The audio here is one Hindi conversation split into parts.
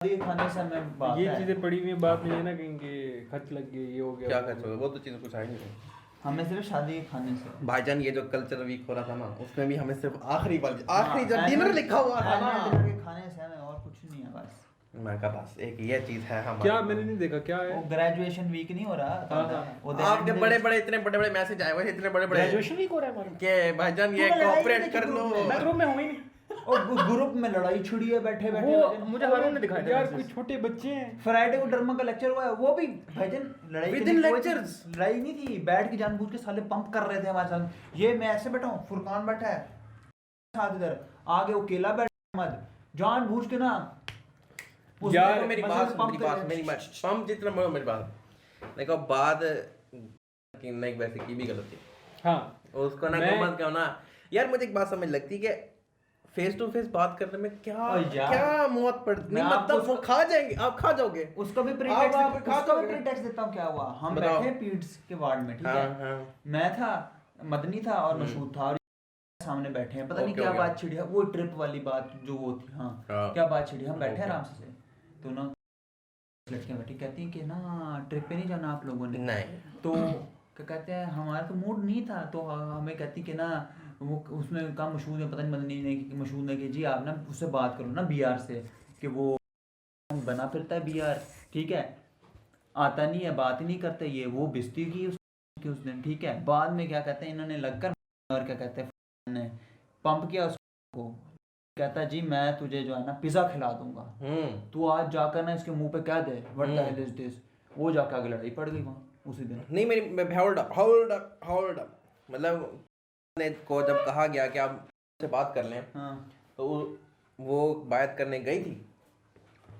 ये खाने से हमें बात ये है। चीजें पड़ी हुई बात नहीं है ना कहीं के खर्च लग गए ये हो गया क्या खर्च होगा, वो तो चीज़ कुछ आई नहीं। हमें सिर्फ शादी के खाने से भाईजान ये जो कल्चर वीक हो रहा था ना, उसमें भी हमें सिर्फ आखिरी जो हाँ, डिनर लिखा हुआ था ना, annual dinner के खाने से हमें और कुछ नहीं है बस। मैं कहा बस एक ये चीज है हमारे क्या पास। मैंने नहीं देखा क्या वो है ग्रेजुएशन वीक नहीं हो रहा हाँ, हाँ। वो आपके बड़े बड़े इतने बड़े बड़े मैसेज आए हुए हैं, इतने बड़े बड़े ग्रेजुएशन वीक हो रहा है हमारे कि भाईजान ये तुम्हें लड़ाई कोऑपरेट नहीं कर थी लो। ग्रुप में? मैं ग्रुप में हूँ ही नहीं। और ग्रुप में लड़ाई छिड़ी है बैठे बैठे वो मुझे हारून ने दिखाया था यार message। कोई छोटे बच्चे हैं फ्राइडे को ड्रामा का लेक्चर हुआ है, वो भी भाईजान लड़ाई Within करने की कोई lectures? लड़ाई नहीं थी, बैठ के जानबूझ के साले पंप कर रहे थे हमारे साथ। ये मैं ऐसे बैठा हूँ, फुरकान बैठा है साथ इधर, आगे वो केला बैठा मत जानबूझ के ना उस यार, देखो मेरी मसल बात पंप कर रहे हैं। मेरी बात पंप जितना बोलो मेरी बात देखो, बात कि नहीं वैसे की भी गलत है, हाँ उसको ना मैं- मत कहो ना यार। मुझे एक बात समझ लगती है कि फेस टू फेस बात करने में क्या ओ यार, क्या मौत पड़ मैं नहीं, आपको मतलब वो खा जाएंगे, आप खा जाओगे। उसका भी आप प्रीटेक्स्ट खा देता हूँ। क्या हुआ, हम बताओ। बैठे पीट्स के वार्ड में, ठीक हाँ है, हाँ मैं था, मदनी था और मशहूद था, और सामने बैठे हैं, पता नहीं ओके, क्या ओके। बात छिड़ी है, वो ट्रिप वाली बात जो वो थी, हाँ हाँ। क्या बात छिड़ी, हम बैठे हैं ओके। आराम से, तो ना लड़कियां बैठी कहती हैं कि ना ट्रिप पे नहीं जाना आप लोगों ने, नहीं तो क्या कहते हैं हमारा तो मूड नहीं था, तो हमें कहती कि ना वो उसमें कहा मशहूद है, पता नहीं मदनी ने मशहूद ने कि जी आप ना उससे बात करो ना बीआर से, कि वो बना फिरता है बीआर, ठीक है, आता नहीं है, बात ही नहीं करते, ये वो बेइज्जती की उस दिन, ठीक है। बाद में क्या कहते हैं इन्होंने लगकर और क्या कहते हैं ने पंप किया उसको, कहता जी मैं तुझे जो है ना पिज़्ज़ा खिला दूंगा, तू आज जाकर ना इसके मुंह पे कह दे what the hell is this, वो जाकर आगे लड़ाई पड़ गई वहाँ उसी दिन। नहीं मेरी होल्ड अप मतलब ने को जब कहा गया कि आप से बात कर लें, हाँ तो वो बात करने गई थी,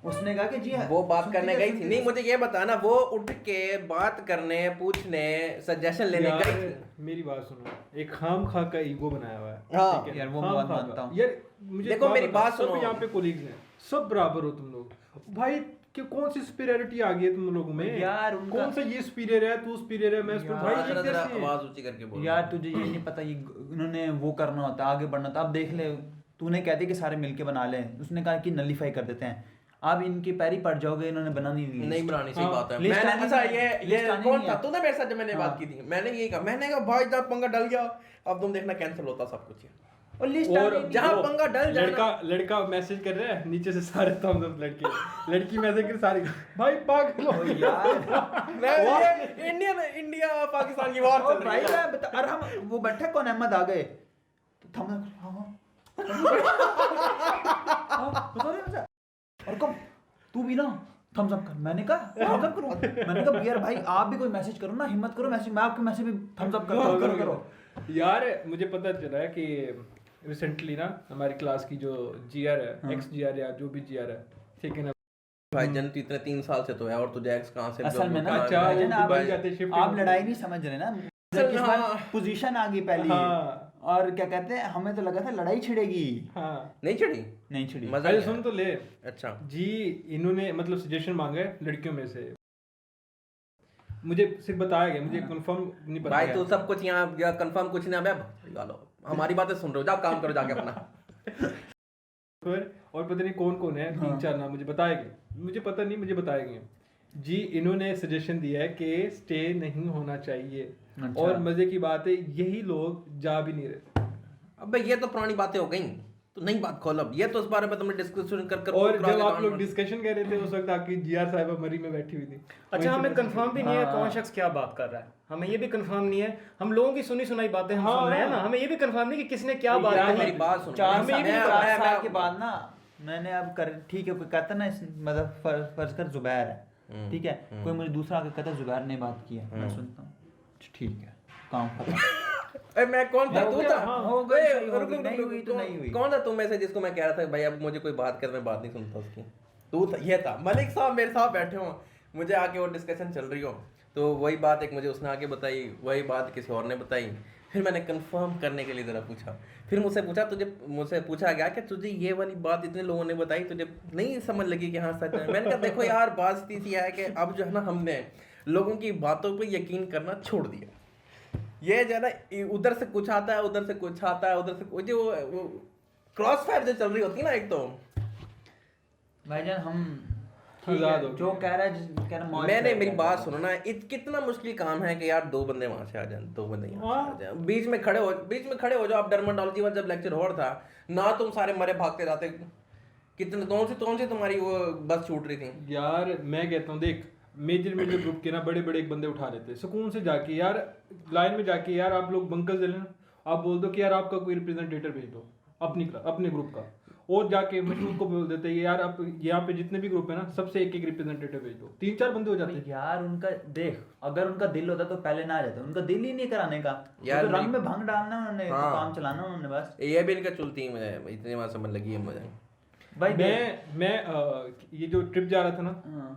उसने कहा कि जी वो बात सुनती करने है, गई सुनती थी। है। नहीं मुझे ये बताना, वो उठ के बात करने पूछने सजेशन लेने यार, गई थी। मेरी बात सुनो, एक खाम खा का ईगो बनाया हुआ है हाँ। ठीक है? यार, वो खाम बात खा का। मानता हूँ। यार मुझे देखो, मेरी बात सब सुनो। यहाँ पे कोलीग्स हैं, सब बराबर हो तुम लोग भाई, कि कौन सी सुपीरियरिटी आ गई है तुम लोगों में यार, उनका- कौन सा ये सुपीरियर है, तू सुपीरियर है, मैं यार, सुपीरियर, भाई जरा एक जरा जैसे हैं। आवाज ऊंची करके बोलो यार तुझे ये नहीं पता, ये उन्होंने वो करना होता, आगे बढ़ना होता, अब देख ले तूने कह दिया कि सारे मिलके बना लें, उसने कहा कि नलीफाई कर देते हैं, अब इनकी पैरी पड़ जाओगे, इन्होंने बनानी नहीं बनानी सही हाँ, बात है। लिस्ट मैंने आनी अच्छा नहीं है, ये लिस्ट आनी कौन नहीं था, है। तूने मेरे साथ जब मैंने हाँ। बात की थी, मैंने ये कहा, मैंने कहा भाई जब पंगा डल गया, अब तुम देखना कैंसिल होता सब कुछ। और लिस्ट और आनी नहीं जहाँ वो पंगा डल जाए लड़का लड़का मैसेज कर रहा है, नीचे से सारे थम्स अप, लड़की मैसेज कर सारी, भाई पागल हो है। यार मैं ये इंडिया पाकिस्तान की वार और चल भाई रही है। मैं बता, अरे हम वो बैठे कौन अहमद आ गए, तो थम हाँ हाँ बता रहे हैं, और कब तू भी ना थम्स अप कर, मैंने कहा थम्स अप करो, मैंने कहा यार भाई आप भी कोई मैसेज करो ना, हिम्मत करो मैसेज, मैं आपके मैसेज भी थम्स अप करता हूँ, करो यार मुझे पता चला है कि रिसेंटली ना हमारी क्लास की जो जीआर है, हाँ। एक्स जीआर या जो भी जीआर है, ठीक है ना, भाईजान तू इतने 3 साल से तो है, और तुझे एक्स कहाँ से असल में ना अच्छा, भाईजान, वो दुबई जाते शिफ्ट आप लड़ाई नहीं समझ रहे ना, असल में हाँ। पोजीशन आ गई पहली, हाँ। और क्या कहते हैं हमें तो लगा था लड़ाई छिड़ेगी, हाँ नहीं चढ़ी नहीं छिड़ी। मजा पहले नहीं सुन आया। तो ले अच्छा जी, इन्होंने मतलब सजेशन मांगा है लड़कियों में से, मुझे सिर्फ बताया गया, मुझे कंफर्म नहीं भाई बताया तू सब कुछ यहाँ कंफर्म कुछ नहीं, अबे गालो हमारी बातें सुन रहे हो, जाओ काम करो जाके अपना। फिर और पता नहीं कौन कौन है, 3-4 नाम मुझे बताए गए, मुझे पता नहीं, मुझे बताए गए जी। इन्होंने सजेशन दिया है कि स्टे नहीं होना चाहिए, अच्छा। और मजे की बात है यही लोग जा भी नहीं रहे। अबे ये तो पुरानी बातें हो गई, तो नई बात खोल अब, ये तो उस बारे में तुमने डिस्कशन कर और पूरा जब आगे आप लोग काम- डिस्कशन कर रहे थे उस वक्त आपकी जीआर साहिबा मरी में बैठी हुई थी। अच्छा हमें कंफर्म भी नहीं है हाँ। कौन शख्स क्या बात कर रहा है, हमें ये भी कंफर्म नहीं है, हम लोगों की सुनी सुनाई बातें हम सुन रहे हैं ना, हमें ये भी कंफर्म नहीं कि किसने क्या बात यार, कही। मेरी बात सुनो, 4 हमें ये भी साल के बाद ना मैंने अब कर, ठीक है कोई कहता ना मतलब फर्ज कर जुबैर है, ठीक है, कोई मुझे दूसरा आके कहता जुबैर ने बात की है, मैं सुनता हूँ ठीक है काम खत्म। अरे मैं कौन था, हो तू गया, था, हाँ, हो गई, ए, सही हो रुक, गई, रुक, नहीं रुक, हुई तो नहीं हुई। कौन था तुम में से जिसको मैं कह रहा था भाई अब मुझे कोई बात कर, मैं बात नहीं सुनता उसकी, तू था, ये था मलिक साहब मेरे साथ बैठे हो, मुझे आके वो डिस्कशन चल रही हो, तो वही बात एक मुझे उसने आके बताई, वही बात किसी और ने बताई, फिर मैंने कंफर्म करने के लिए ज़रा पूछा, फिर मुझसे पूछा गया कि तुझे ये वाली बात इतने लोगों ने बताई, तुझे नहीं समझ लगी कि हाँ सच है। मैंने कहा देखो यार बात सी है कि अब जो है ना हमने लोगों की बातों पे यकीन करना छोड़ दिया, ये जो है ना उधर से कुछ आता है, उधर से कुछ आता है, उधर से जो वो क्रॉस फायर जो चल रही होती है ना, एक तो भाईजान हम आजाद हो जो कह रहा है मौज मैंने कर मेरी रहा बात है। सुनो ना, कितना मुश्किल काम है कि यार 2 बंदे वहां से आ जाएं, 2 बंदे यहाँ से हाँ। आ जाएं, बीच में खड़े हो जाओ। आप डर्मेटोलॉजी वाला जब लेक्चर हो रहा था ना, तुम सारे मरे भागते जाते, कितने कौन सी तुम्हारी वो बस छूट रही थी यार मैं कहता हूँ देख, मेजर ग्रुप के ना बड़े बड़े एक बंदे उठा लेते सुकून से जाके यार, लाइन में जाके यार आप लोग बंकर्स ले लेना, आप बोल दो कि यार आपका कोई रिप्रेजेंटेटिव भेज दो अपने ग्रुप का, और जाके मशहूर को बोल देते हैं यार आप यहाँ पे जितने भी ग्रुप है ना सबसे एक रिप्रेजेंटेटिव भेज दो, 3-4 बंदे हो जाते हैं। यार उनका देख, अगर उनका दिल होता तो पहले ना आ जाता, उनका दिल ही नहीं कराने का यार, तो रंग में भंग डालना उन्होंने, हाँ। काम चलाना उन्होंने बस। ये भी इनका चुलती है मुझे, इतनी बार समझ लगी है मुझे। भाई मैं ये जो ट्रिप जा रहा था ना, हाँ।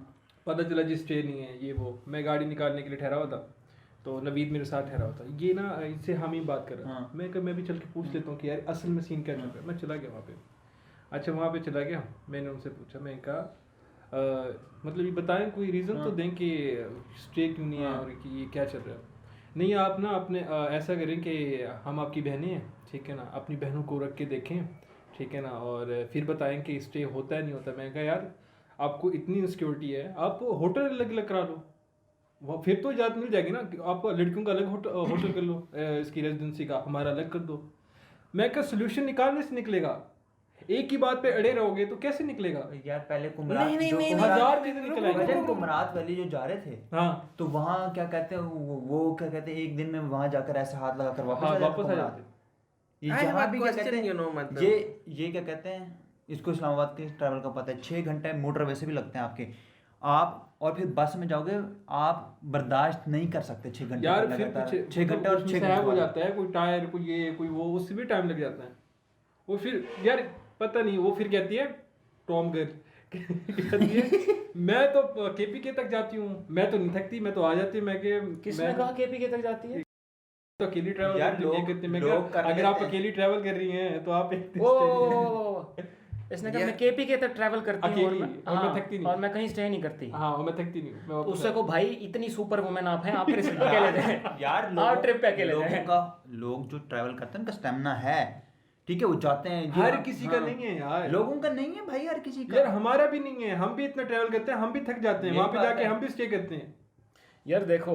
पता चला जी स्टे नहीं है ये वो, मैं गाड़ी निकालने के लिए ठहरा हुआ था, तो नवीद मेरे साथ ठहरा हुआ था, ये ना इनसे हम ही बात कर रहा हाँ। मैं कहा मैं भी चल के पूछ लेता हूँ कि यार असल में सीन क्या चल रहा है। मैं चला गया वहाँ पे, अच्छा वहाँ पे चला गया, मैंने उनसे पूछा, मैं कहा मतलब ये बताएं कोई रीज़न तो दें कि स्टे क्यों नहीं है और कि ये क्या चल रहा है। नहीं आप ना अपने ऐसा करें कि हम आपकी बहनें हैं, ठीक है ना, अपनी बहनों को रख के देखें, ठीक है ना, और फिर बताएं कि स्टे होता है नहीं होता। मैं कहा यार आपको इतनी इनसिक्योरिटी है, आप होटल अलग अलग करा लो, वो फिर तो इजाज़त मिल जाएगी ना कि आप लड़कियों का अलग होटल कर लो, इसकी रेजिडेंसी का हमारा अलग कर दो। मैं क्या सोल्यूशन निकालने से निकलेगा, एक ही बात पे अड़े रहोगे तो कैसे निकलेगा। यार पहले कुमरात नहीं, जो नहीं, कुमरात- हजार चीजें निकल आएंगी। भाईजान कुमरात वाली जो जा रहे थे हाँ तो वहाँ क्या कहते हैं वो क्या कहते हैं, एक दिन में वहाँ जाकर ऐसे हाथ लगाकर वापस हाँ आ जाते वापस आ कुमरात। जाते। ये I have जहाँ a भी क्या question, कहते हैं you know, मतलब- ये क्या कहते हैं, इसको इस्लामाबाद के ट्रैवल का पता है, 6 घंटे मोटर वैसे भी लगते हैं आपके, आप और फिर बस में जाओगे आप बर्दाश्त नहीं कर सकते 6 घंटे यार का फिर लगातार। कुछ 6 घंटे और उसमें 6 से हैव घंटे हो बाद। जाता है, कोई टायर कोई ये कोई वो, उससे भी टाइम लग जाता है। वो फिर यार पता नहीं, वो फिर कहती है टॉम गर्ल कहती है मैं तो केपीके तक जाती हूँ, मैं तो नहीं थकती, मैं तो आ जाती हूँ। मैं के किसने मैं कहा केपीके तक जाती है? तो अकेली ट्रैवल यार करती है, लोग- कहती है, मैं लोग कहा, कर अगर लेते आप हैं। अकेली ट्रैवल कर रही हैं तो आप एक दिन ओ stay इसने कहा ये- मैं केपीके तक ट्रैवल करती हूँ और अकेली, मैं और मैं हाँ, थकती नहीं। और मैं कहीं स्टे नहीं करती। हाँ और मैं थकती नहीं हूँ, मैं वापस उससे आ- को भाई इतनी सुपर वुमेन आप हैं, आप फिर इसलिए अकेले जाएं यार आप ट्रिप पे अकेले लोगों जाएं। का लोग जो ट्रैवल करते हैं उनका स्टेमिना है, ठीक है, वो जाते हैं जी, हर हाँ, किसी का हाँ। नहीं है यार, लोगों का नहीं है भाई, हर किसी का। यार हमारा भी नहीं है, हम भी इतना ट्रैवल करते हैं, हम भी थक जाते हैं, यही वहाँ पे बात जाके है। हम भी स्टे करते हैं। यार देखो,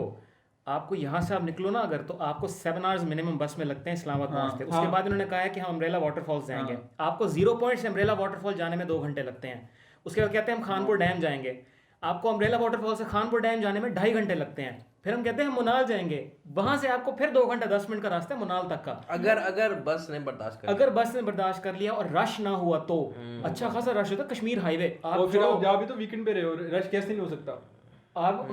आपको यहाँ से आप निकलो ना अगर, तो आपको 7 आवर्स मिनिमम बस में लगते हैं इस्लामाबाद हाँ, पहुंचते। उसके हाँ। बाद इन्होंने कहा है कि हम अम्ब्रेला वाटरफॉल्स जाएंगे। आपको 0 पॉइंट से अम्ब्रेला वाटरफॉल जाने में 2 घंटे लगते हैं। उसके बाद कहते हैं हम खानपुर डैम जाएंगे, आपको अम्ब्रेला वाटरफॉल से खानपुर डैम जाने में 2.5 घंटे लगते हैं। फिर हम कहते हैं हम मुनाल जाएंगे, वहां से आपको फिर 2 घंटा 10 मिनट का रास्ता है मुनाल तक का। अगर बस ने बर्दाश्त कर अगर बस ने बर्दाश्त कर लिया और रश ना हुआ तो अच्छा खासा रश होता है कश्मीर हाईवे। और फिर आप जा भी तो वीकेंड पे रहे हो, रश कैसे नहीं हो सकता। आप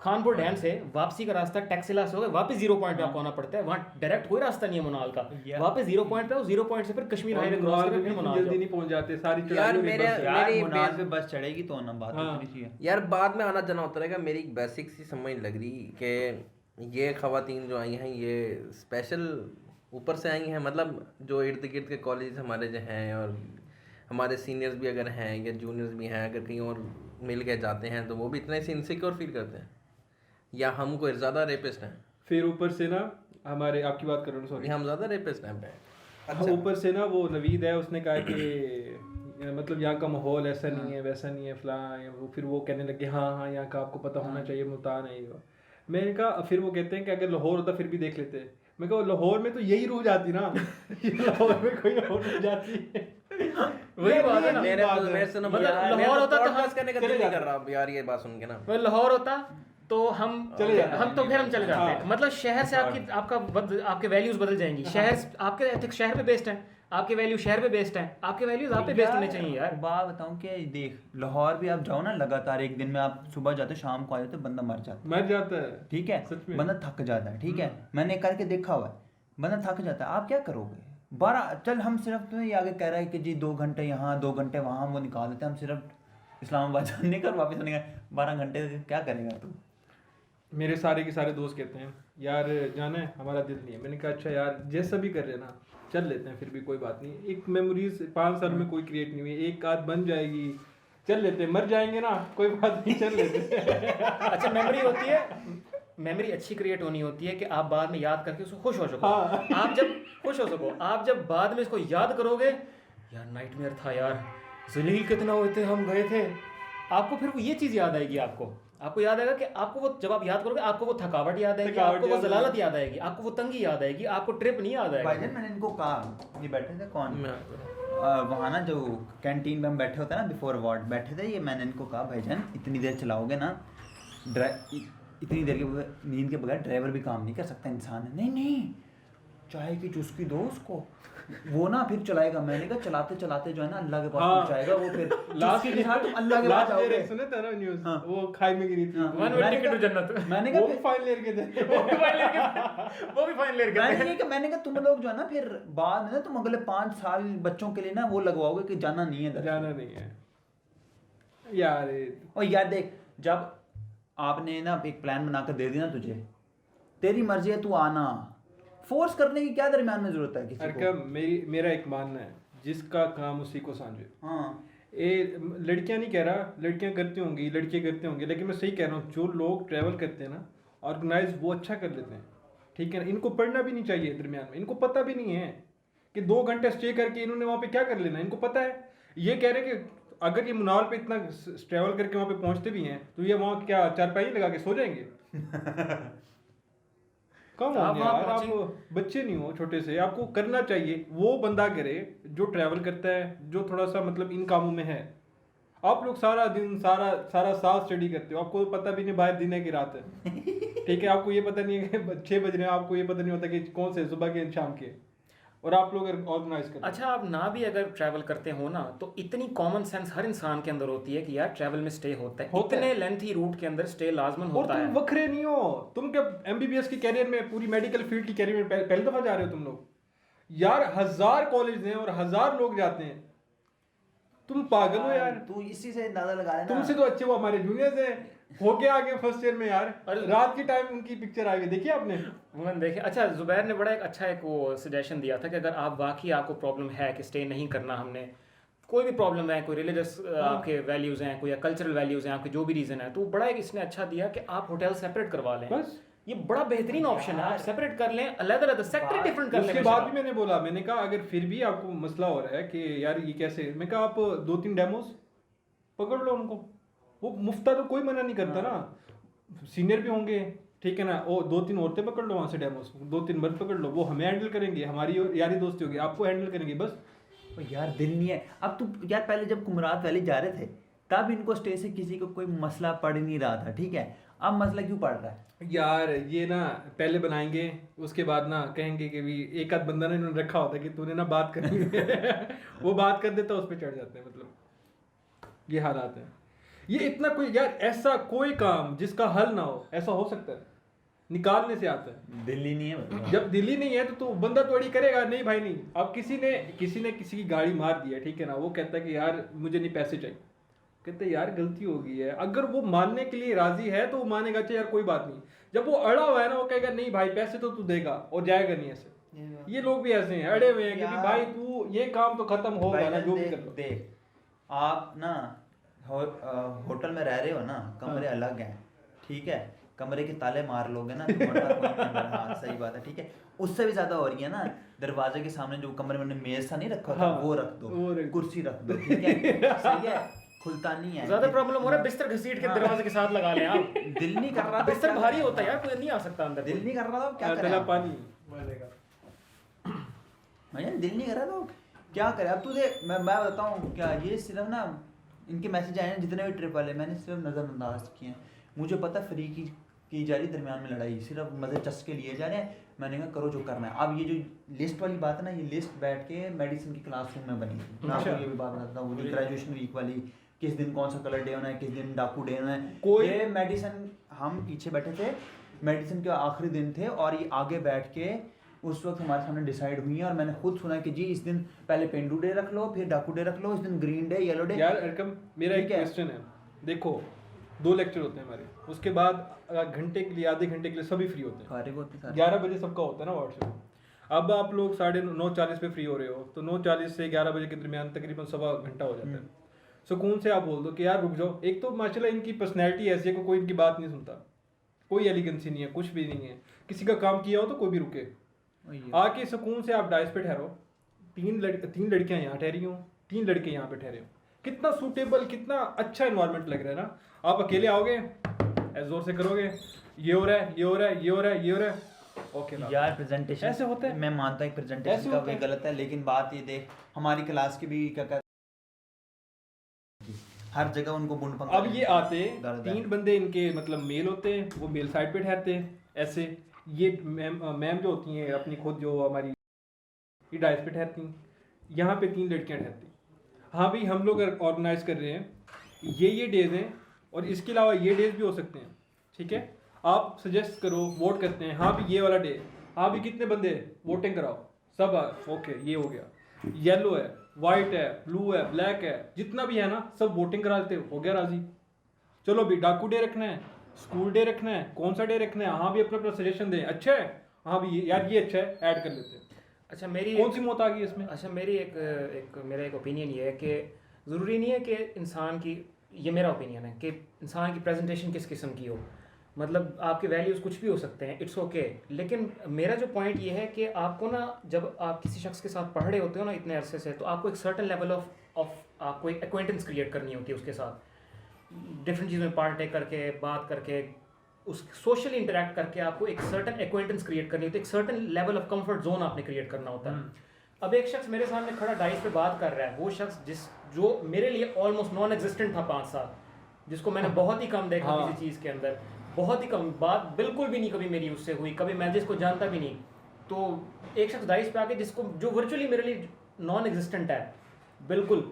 खानपुर डैम से वापसी का रास्ता टैक्सीला से होगा, वापस 0 पॉइंट पे आपको आना पड़ता है। वहाँ डायरेक्ट कोई रास्ता नहीं है मुनाल का, वापस 0 पॉइंट पे आओ, 0 पॉइंट से फिर कश्मीर और हाईवे क्रॉस मुनाल करके पे फिर भी मुनाल जल्दी जाओ। नहीं पहुंच जाते, सारी यार, चढ़ाई हो रही मेरे- बस से। यार मेरी मुनाल बेस- पे बस चढ़ेगी तो ना बात हाँ। उतनी सी है। यार बाद में आना जाना होता रहेगा। मेरी एक बेसिक सी समझ लग रही कि ये खवातीन जो आई हैं ये स्पेशल ऊपर से आई हैं, मतलब जो इर्द गिर्द के कॉलेज हमारे जो हैं और हमारे सीनियर्स भी अगर हैं या जूनियर्स भी हैं, अगर कहीं और मिल के जाते हैं तो वो भी इतने से इनसिक्योर फील करते हैं, या हम कोई ज़्यादा रेपिस्ट हैं? फिर ऊपर से ना हमारे, आपकी बात कर रहा हूँ सॉरी, हम ज़्यादा रेपिस्ट हैं पे। अच्छा ऊपर से ना वो नवीद है, उसने कहा कि मतलब यहाँ का माहौल ऐसा नहीं है वैसा नहीं है फलां, वो फिर वो कहने लगे हाँ हाँ यहाँ का आपको पता होना चाहिए, मुल्तान है ये। मैंने कहा, फिर वो कहते हैं कि अगर लाहौर होता फिर भी देख लेते। मैं कहा लाहौर में तो यही रूह जाती ना लाहौर में कोई और रूह जाती है। वही बात है ना, मेरे से ना मतलब यार, लाहौर होता तो हम podcast करने का दिल नहीं कर रहा अब यार ये बात सुन के ना। मतलब लाहौर होता तो हम चले जाते। हम तो फिर हम चले जाते हैं। हाँ। मतलब शहर से आपके वैल्यूज बदल जाएंगी। शहर आपके एथिक्स शहर पे बेस्ड हैं, आपके वैल्यू शहर पे बेस्ड हैं, आपके वैल्यूज आप पे बेस्ड होने चाहिए यार। बात बताऊं कि देख लाहौर भी आप जाओ ना लगातार, एक दिन में आप सुबह जाते हो शाम को आ जाते हो, बंदा मर जाता है, मर जाता है ठीक है, सच में। बंदा थक जाता है, ठीक है, मैंने करके देखा हुआ है, बंदा थक जाता है। आप क्या करोगे 12 चल हम सिर्फ तुम्हें ये आगे कह रहा है कि जी 2 घंटे यहाँ 2 घंटे वहाँ वो निकाल देते हैं, हम सिर्फ इस्लामाबाद जाने का और वापस आने का 12 घंटे क्या करेगा तू? मेरे सारे के सारे दोस्त कहते हैं यार जाना है, हमारा दिल नहीं है। मैंने कहा अच्छा यार जैसा भी कर रहे हैं ना चल लेते हैं, फिर भी कोई बात नहीं, एक मेमोरीज 5 साल में कोई क्रिएट नहीं हुई, एक आध बन जाएगी, चल लेते हैं, मर जाएंगे ना कोई बात नहीं, चल लेते हैं। अच्छा मेमोरी होती है, मेमोरी अच्छी क्रिएट होनी होती है कि आप बाद में याद करके उसको खुश हो सको। हाँ। आप जब खुश हो सको, आप जब बाद में इसको याद करोगे यार नाइटमेयर था यार, जलील कितना हुए थे, हम गए थे। आपको फिर वो ये चीज़ याद आएगी, आपको याद आएगा कि आपको वो, जब आप याद करोगे आपको वो थकावट याद आएगी, थकावट आपको वो याद जलालत याद आएगी, आपको वो तंगी याद आएगी, आपको ट्रिप नहीं याद आएगा। भाईजान मैंने इनको कहा, ये बैठे थे कौन मैं वहाँ ना जो कैंटीन में हम बैठे होते हैं ना, बिफोर वार्ड बैठे थे, ये मैंने इनको कहा भाईजान इतनी देर चलाओगे ना, इतनी देर के नींद के बगैर ड्राइवर भी काम नहीं कर सकता इंसान है। नहीं नहीं चाय की चुस्की दो उसको, वो ना फिर चलाएगा। मैंने कहा चलाते चलाते जो है ना अल्लाह के पास हाँ। पहुंचाएगा वो, फिर लास्ट चुस्की के साथ तुम अल्लाह के पास जाओगे। सुने था ना न्यूज़, हाँ। वो खाई में गिरी थी। हाँ। वन वे टिकट टू जन्नत। मैंने वो कहा भी फिर- फाइन लेके थे। वो भी फाइन ले मैंने कहा तुम लोग जो है ना फिर बाद में ना तुम अगले 5 साल बच्चों के लिए ना वो लगवाओगे कि जाना नहीं है दर्शन। जाना नहीं है यार। और यार देख, जब आपने ना एक प्लान बनाकर दे दिया ना तुझे, तेरी मर्जी है, तू आना, फोर्स करने की क्या दरमियान में जरूरत है किसी को। अरकम मेरा एक मानना है, जिसका काम उसी को समझे। हाँ लड़कियां नहीं कह रहा, लड़कियां करती होंगी, लड़के करते होंगे, लेकिन मैं सही कह रहा हूँ, जो लोग ट्रैवल करते हैं ना ऑर्गेनाइज, वो अच्छा कर लेते हैं, ठीक है ना। इनको पढ़ना भी नहीं चाहिए दरमियान में, इनको पता भी नहीं है कि 2 घंटे स्टे करके इन्होंने वहाँ पे क्या कर लेना। इनको पता है, ये कह रहे कि अगर ये मुनाल पे इतना ट्रैवल करके वहाँ पे पहुँचते भी हैं तो ये वहाँ क्या चारपाई लगा के सो जाएंगे? कम आप होंगे वहाँ यार, आप बच्चे नहीं हो छोटे से। आपको करना चाहिए, वो बंदा करे जो ट्रैवल करता है, जो थोड़ा सा मतलब इन कामों में है। आप लोग सारा दिन सारा साल स्टडी करते हो, आपको पता भी नहीं बाहर दिन है कि रात है, ठीक है। आपको ये पता नहीं है कि 6 बज रहे हैं, आपको ये पता नहीं होता कि कौन से सुबह के शाम के, और आप लोग ऑर्गेनाइज करते हो। अच्छा, आप ना भी अगर ट्रैवल करते हो ना, तो इतनी कॉमन सेंस हर इंसान के अंदर होती है कि यार ट्रैवल में स्टे होता है, इतने लेंथी रूट के अंदर स्टे लाजमन और होता तुम है। वखरे नहीं हो, तुम क्या एमबीबीएस की कैरियर में, पूरी मेडिकल फील्ड की कैरियर में पहली दफा जा रहे हो तुम लोग? यार 1000 कॉलेज हैं और 1000 लोग जाते हैं, तुम पागल हो यार। तू इसी से अंदाजा लगा लेना। तुमसे तो अच्छे वो हमारे जूनियर्स हैं, होके आगे फर्स्ट ईयर में यार, अरे रात के टाइम उनकी पिक्चर आई हुई, देखिए आपने? उन्होंने देखे। अच्छा, जुबैर ने बड़ा एक अच्छा एक वो सजेशन दिया था कि अगर आप वाकई आपको प्रॉब्लम है कि स्टे नहीं करना, हमने कोई भी प्रॉब्लम है, कोई रिलीजियस आपके वैल्यूज़ हैं, कोई कल्चरल वैल्यूज़ हैं, आपके जो भी रीज़न है, तो बड़ा एक इसने अच्छा दिया कि आप होटल सेपरेट करवा लें। बस ये बड़ा बेहतरीन ऑप्शन है, आप सेपरेट कर लें, अलग-अलग सेक्टर डिफरेंट कर लें। उसके बाद भी मैंने बोला, मैंने कहा अगर फिर भी आपको मसला हो रहा है कि यार ये कैसे, मैं कहा आप 2-3 डेमोस पकड़ लो उनको, वो मुफ्ता तो कोई मना नहीं करता ना, सीनियर भी होंगे, ठीक है ना। वो 2-3 औरतें पकड़ लो वहाँ से डेमोस, 2-3 मर्द पकड़ लो, वो हमें हैंडल करेंगे, हमारी यारी दोस्ती होगी, आपको हैंडल करेंगे बस। ओ यार दिल नहीं है। अब तू यार पहले जब कुमरात वैली जा रहे थे तब इनको स्टे से किसी को कोई मसला पड़ नहीं रहा था, ठीक है। अब मसला क्यों पड़ रहा है? यार ये ना पहले बनाएंगे, उसके बाद ना कहेंगे कि भी एक आध बंदा ने इन्होंने रखा होता कि तूने ना बात करनी है वो बात कर देता, उस पर चढ़ जाते हैं, मतलब ये हालात है। ये इतना कोई यार ऐसा कोई काम जिसका हल ना हो, ऐसा हो सकता है? निकालने से आता है। दिल्ली नहीं है जब दिल्ली नहीं है तो बंदा तो अड़ी करेगा, नहीं भाई नहीं। अब किसी ने किसी की गाड़ी मार दी है, ठीक है ना, वो कहता है कि यार मुझे नहीं पैसे चाहिए, कहते यार गलती हो गई है। अगर वो मानने के लिए राजी है तो वो मानेगा कि यार कोई बात नहीं। जब वो अड़ा हुआ है ना, वो कहेगा नहीं भाई पैसे तो तू देगा, और जाएगा नहीं ऐसे। ये लोग भी ऐसे हैं, अड़े हुए हैं कि भी भाई तू ये काम तो खत्म होगा ना, जो भी कर लो। देख आप ना होटल में रह रहे हो ना, कमरे अलग हैं, ठीक है, कमरे के ताले मार लोगे ना तो वरना कोई नहीं अंदर। हाँ सही बात है, ठीक है। उससे भी ज्यादा हो रही है ना, दरवाजे के सामने जो कमरे में मेज सा नहीं रखा था, हाँ, वो रख दो, वो रख- कुर्सी रख दो, ठीक है, सही है, खुलता नहीं है। ज्यादा प्रॉब्लम हो रहा है, बिस्तर घसीट के हाँ। दरवाजे के साथ लगा लें आप। दिल नहीं कर रहा तो बिस्तर क्या भारी करें? होता है यार, कोई नहीं आ सकता अंदर। दिल नहीं कर रहा तो क्या करें? तला आप? पानी मारेगा। भैया दिल नहीं कर रहा तो क्या करें? अब तुझे मैं बताता हूँ क्या, ये सिर्फ ना इनके मैसेज आए हैं जितने भी ट्रिप वाले, मैंने सिर्फ नज़रअंदाज किए हैं। मुझे पता फ्री की जा रही, दरमियान में लड़ाई, सिर्फ मज़े चस्के लिए जा रहे हैं। मैंने कहा करो जो करना है। अब ये जो लिस्ट वाली बात है ना, ये लिस्ट बैठ के मेडिसिन की क्लासरूम में बनी थी। मैं आपको ये भी बात बताता हूँ, वो जो ग्रेजुएशन वीक वाली, किस दिन कौन सा कलर डे होना है, किस दिन डाकू डे होना है, कोई- ये मेडिसिन, हम पीछे बैठे थे, मेडिसिन के आखिरी दिन थे और ये आगे बैठ के उस वक्त हमारे सामने डिसाइड हुई है। और मैंने खुद सुना कि जी इस दिन पहले पेंडू डे रख लो, फिर डाकू डे रख लो, इस दिन ग्रीन डे, येलो डे। यार अरकम मेरा एक ठीक है। क्वेश्चन है, देखो 2 लेक्चर होते हैं हमारे, उसके बाद घंटे के लिए, आधे घंटे के लिए सभी फ्री होते हैं। फारिग होते सारे। 11 बजे सबका होता है ना व्हाट्सएप। अब आप लोग 9:40 पे फ्री हो रहे हो, तो 9:40 से 11 बजे के दरमियान तकरीबन सवा घंटा हो जाता है। सुकून से आप बोल दो कि यार रुक जाओ। एक तो माशाल्लाह इनकी पर्सनैलिटी ऐसी है कि कोई इनकी बात नहीं सुनता, कोई एलिगेंसी नहीं है, कुछ भी नहीं है। किसी का काम किया हो तो कोई भी रुके, आके सुकून से आप डाइस पे ठहरो। 3 लड़कियां यहाँ ठहरी हो, 3 लड़के यहाँ पे ठहरे हो, कितना सूटेबल, कितना अच्छा इन्वायरमेंट लग रहा है ना। आप अकेले आओगे, ऐसे जोर से करोगे, ये हो रहा है, ये हो रहा है, ये हो रहा है, ये हो रहा है, ओके ना यार प्रेजेंटेशन ऐसे होता है। मैं मानता हूँ ऐसे प्रेजेंटेशन का होता वे है। गलत है, लेकिन बात ये देख हमारी क्लास की भी क्या कहते हर जगह उनको बुंड पंख अब ये आते दर्द है। 3 बंदे इनके मतलब मेल होते हैं, वो मेल साइड पे ठहरते हैं ऐसे। ये मैम जो होती हैं अपनी खुद जो हमारी ये डाइस पे ठहरती हैं, यहाँ पे 3 लड़कियाँ ठहरती हैं। हाँ भाई हम लोग ऑर्गेनाइज कर रहे हैं, ये डेज हैं और इसके अलावा ये डेज भी हो सकते हैं, ठीक है। आप सजेस्ट करो, वोट करते हैं, हाँ भी ये वाला डे, हाँ भी कितने बंदे वोटिंग कराओ, सब ओके ये हो गया। येलो है, वाइट है, ब्लू है, ब्लैक है, जितना भी है ना सब वोटिंग करा देते हो गया राजी। चलो भी डाकू डे रखना है, स्कूल डे रखना है, कौन सा डे रखना है, हाँ भी अपना अपना सजेशन दें, अच्छा है, हाँ भी यार ये अच्छा है, ऐड कर लेते हैं। अच्छा मेरी कौन सी मौत आ गई इसमें? अच्छा मेरी मेरा एक ओपिनियन ये है कि ज़रूरी नहीं है कि इंसान की, ये मेरा ओपिनियन है कि इंसान की प्रेजेंटेशन किस किस्म की हो, मतलब आपके वैल्यूज़ कुछ भी हो सकते हैं, इट्स ओके। लेकिन मेरा जो पॉइंट ये है कि आपको ना जब आप किसी शख्स के साथ पढ़ रहे होते हो ना इतने अरसे से, तो आपको एक सर्टन लेवल ऑफ आपको एक एक्वेंटेंस क्रिएट करनी होती है उसके साथ, डिफरेंट चीज़ों में पार्ट करके, बात करके, उस सोशली इंटरेक्ट करके आपको एक सर्टन एक्वेंटेंस क्रिएट करनी होती है, एक certain level of comfort zone आपने क्रिएट करना होता है। अब एक शख्स मेरे सामने खड़ा डाइस पे बात कर रहा है, वो शख्स जो मेरे लिए ऑलमोस्ट नॉन एग्जिस्टेंट था 5 साल, जिसको मैंने बहुत ही कम देखा हाँ। किसी चीज़ के अंदर, बहुत ही कम, बात बिल्कुल भी नहीं कभी मेरी उससे हुई, कभी मैं जिसको जानता भी नहीं, तो एक शख्स डाइस पे आके जिसको जो वर्चुअली मेरे लिए नॉन एग्जिस्टेंट है बिल्कुल,